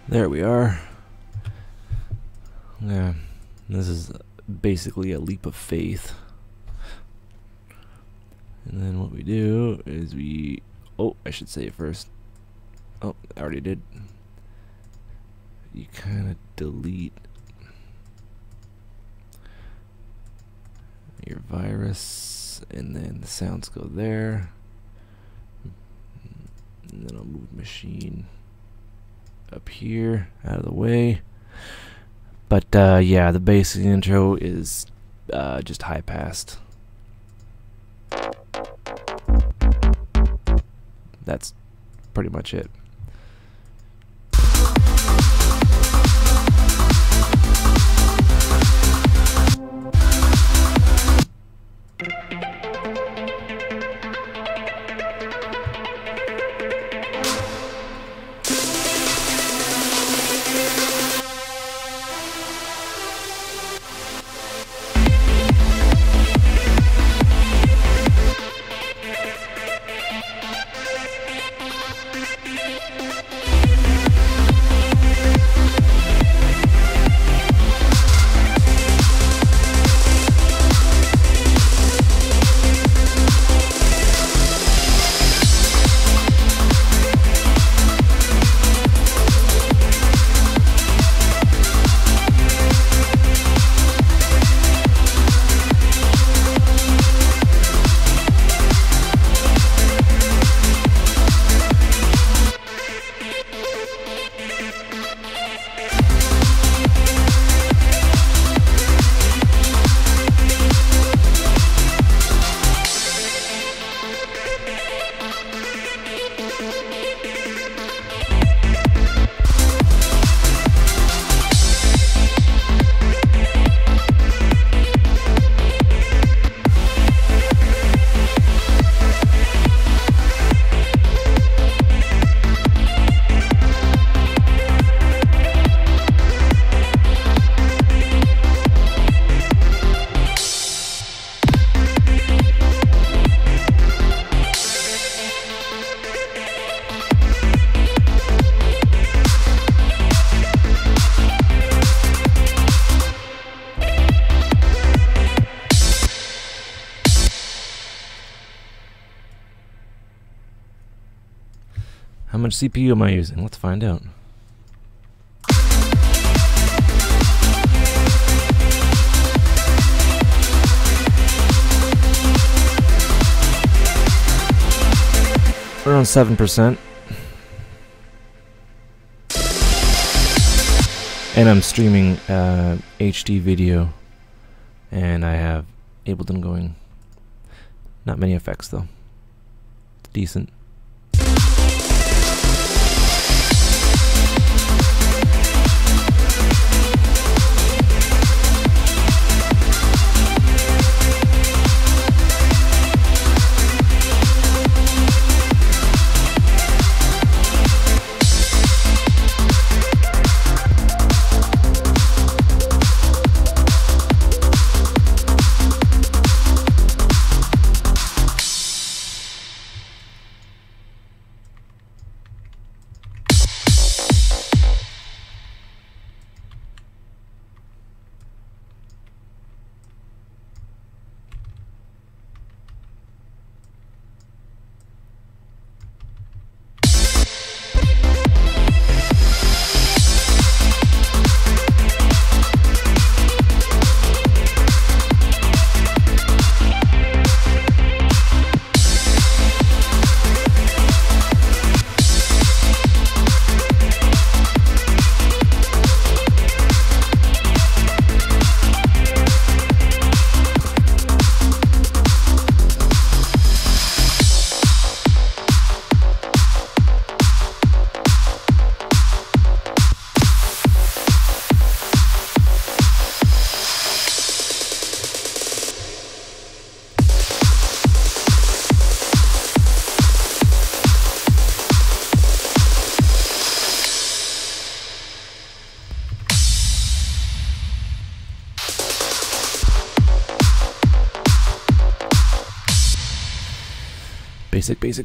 There we are. Yeah, this is basically a leap of faith. And then what we do is we... Oh, I should say it first. Oh, I already did. You kind of delete your virus, and then the sounds go there. And then I'll move machine up here, out of the way. But yeah, the basic intro is just high passed. That's pretty much it. How much CPU am I using? Let's find out. Around 7%. And I'm streaming HD video, and I have Ableton going. Not many effects though. It's decent.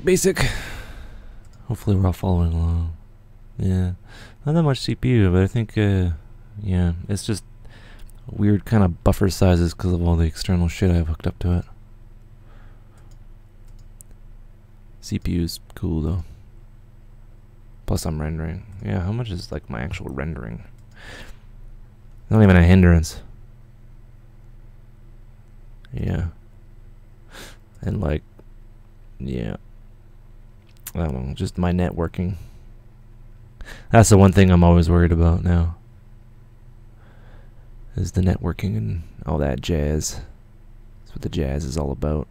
Basic. Hopefully we're all following along. Yeah, not that much CPU, but I think, yeah, it's just weird kind of buffer sizes because of all the external shit I've hooked up to it. CPU's cool though. Plus I'm rendering. Yeah, how much is like my actual rendering? Not even a hindrance. Yeah. And like, yeah, I don't know, just my networking. That's the one thing I'm always worried about now, is the networking and all that jazz. That's what the jazz is all about.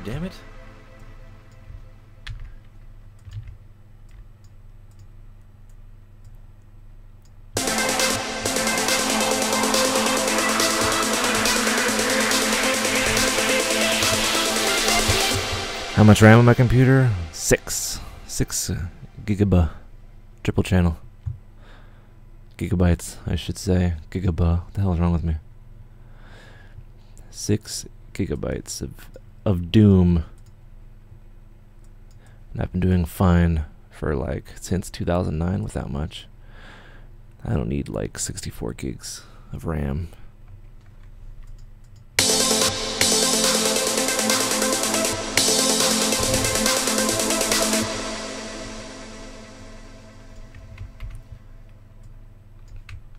Damn it. How much RAM on my computer? 6 gigabyte. Triple channel. Gigabytes, I should say. Gigabyte. What the hell is wrong with me? 6 gigabytes of Doom. And I've been doing fine for like since 2009 with that much. I don't need like 64 gigs of RAM.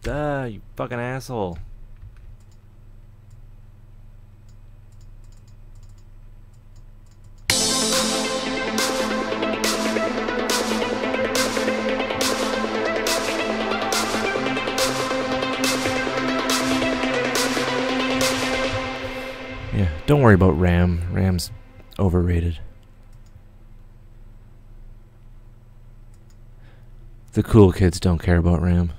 Duh, you fucking asshole. Yeah, don't worry about RAM. RAM's overrated. The cool kids don't care about RAM.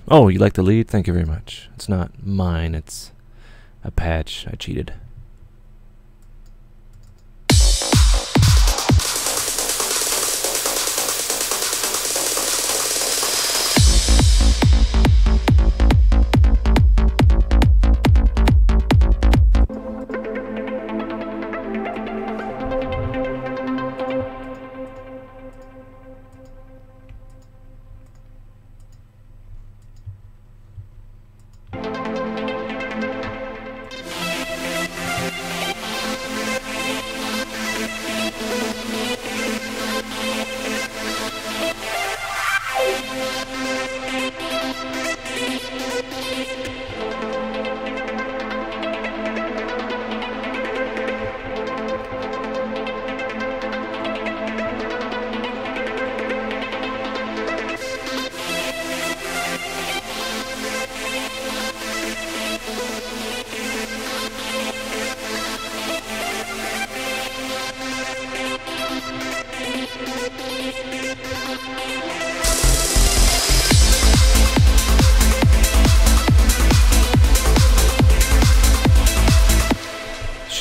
Oh, you like the lead? Thank you very much. It's not mine, it's a patch. I cheated.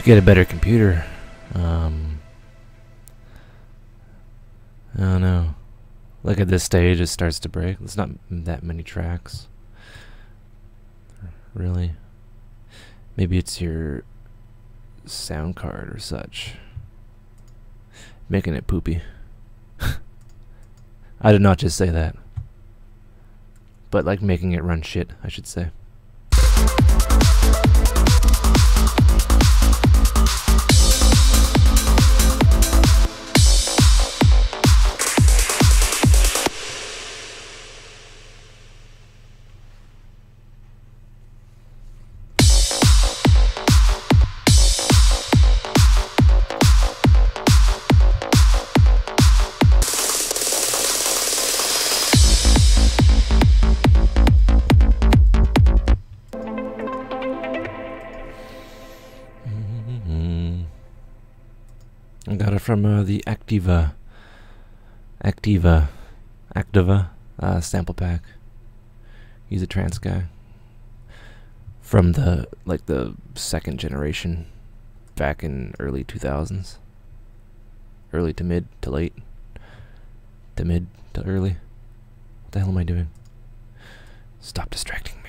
Get a better computer. I don't know. Look at this stage, it starts to break. There's not that many tracks. Really? Maybe it's your sound card or such. Making it poopy. I did not just say that. But like making it run shit, I should say. I got it from the Activa sample pack. He's a trance guy from the second generation, back in early 2000s, early to mid to late, to mid to early. What the hell am I doing? Stop distracting me.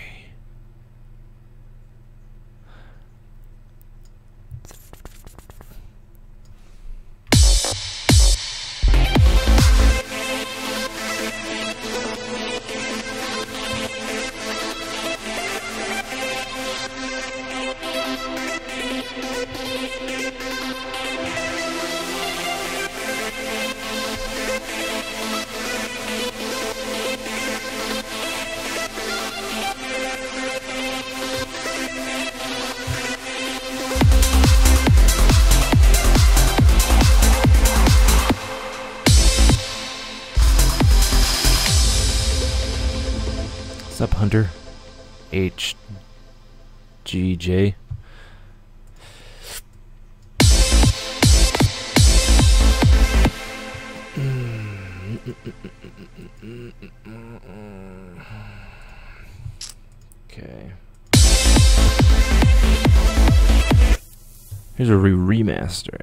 What's up, Hunter? HGJ. Okay. Here's a remaster.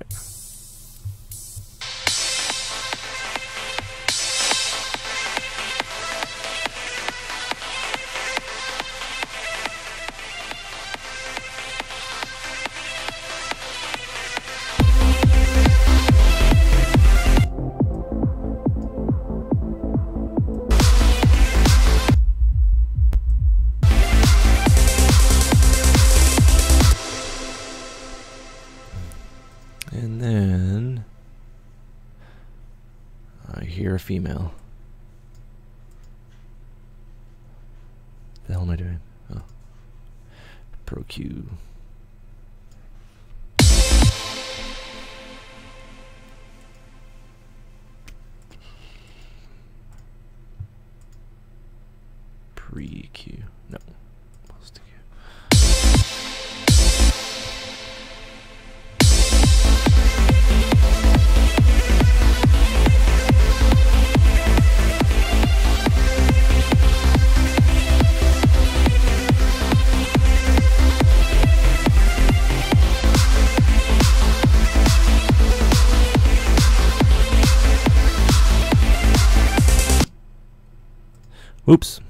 And then I hear a female. What the hell am I doing? Oh. Pro Q. Pre-Q. No. Post Q. Oops.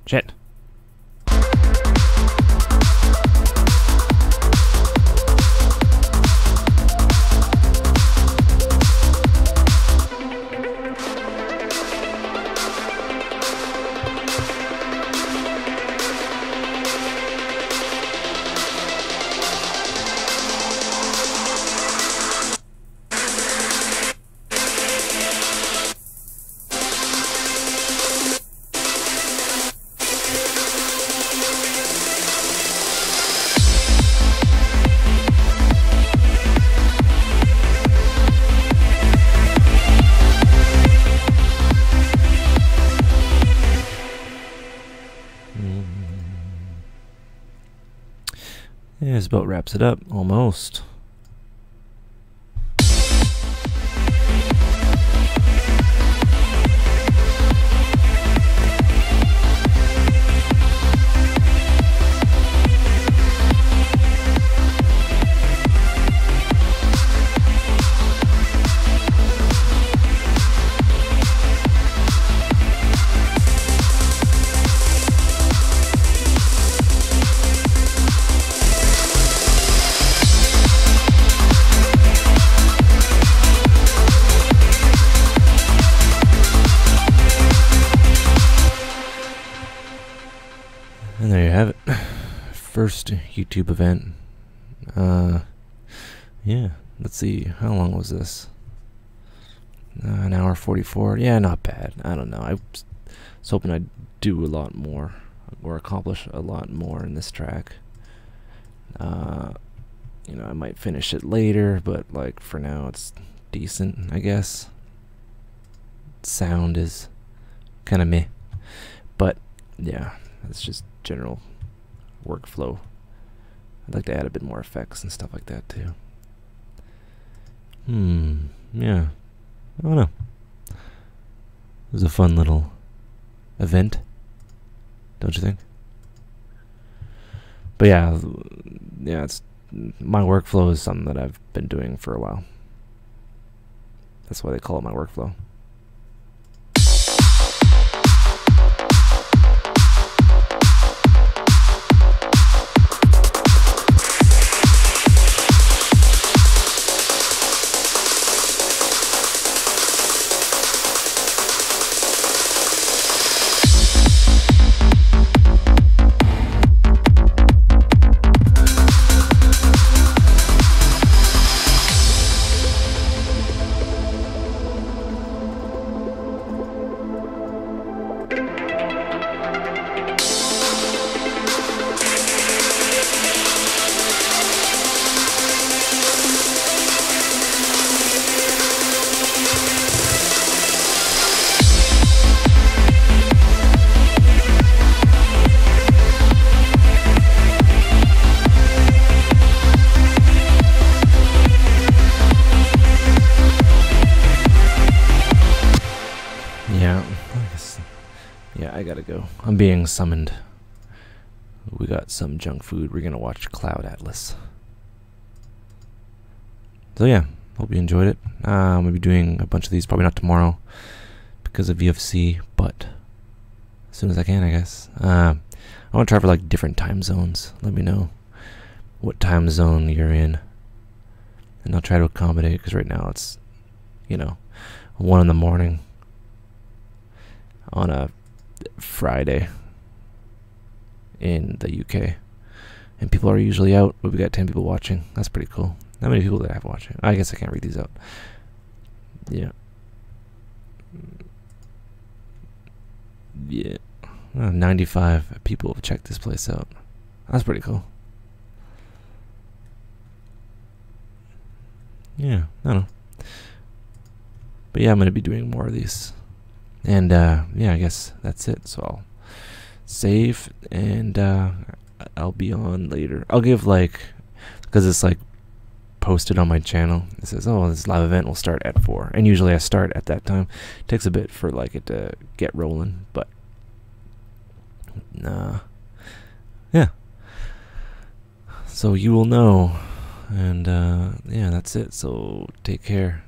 Shit. Yeah, this about wraps it up, almost. And there you have it. First YouTube event. Yeah, let's see. How long was this? An hour 44. Yeah, not bad. I don't know. I was hoping I'd do a lot more or accomplish a lot more in this track. You know, I might finish it later, but like for now it's decent, I guess. Sound is kind of meh. But yeah, it's just general workflow. I'd like to add a bit more effects and stuff like that too. Yeah. I don't know. It was a fun little event, don't you think? But yeah, it's my workflow is something that I've been doing for a while. That's why they call it my workflow. Yeah, I gotta go. I'm being summoned. We got some junk food. We're gonna watch Cloud Atlas. So yeah, hope you enjoyed it. I'm gonna be doing a bunch of these, probably not tomorrow because of UFC, but as soon as I can, I guess. I want to try for like different time zones. Let me know what time zone you're in, and I'll try to accommodate. Because right now it's, 1 in the morning on a Friday in the UK, and people are usually out, but we got 10 people watching. That's pretty cool. How many people do I have watching? I guess I can't read these out. Yeah. 95 people have checked this place out. That's pretty cool. Yeah, I don't know. But yeah, I'm going to be doing more of these. And I guess that's it. So I'll save, and I'll be on later. I'll give because it's posted on my channel. It says, this live event will start at 4. And usually I start at that time. It takes a bit for it to get rolling. But yeah. So you will know. And that's it. So take care.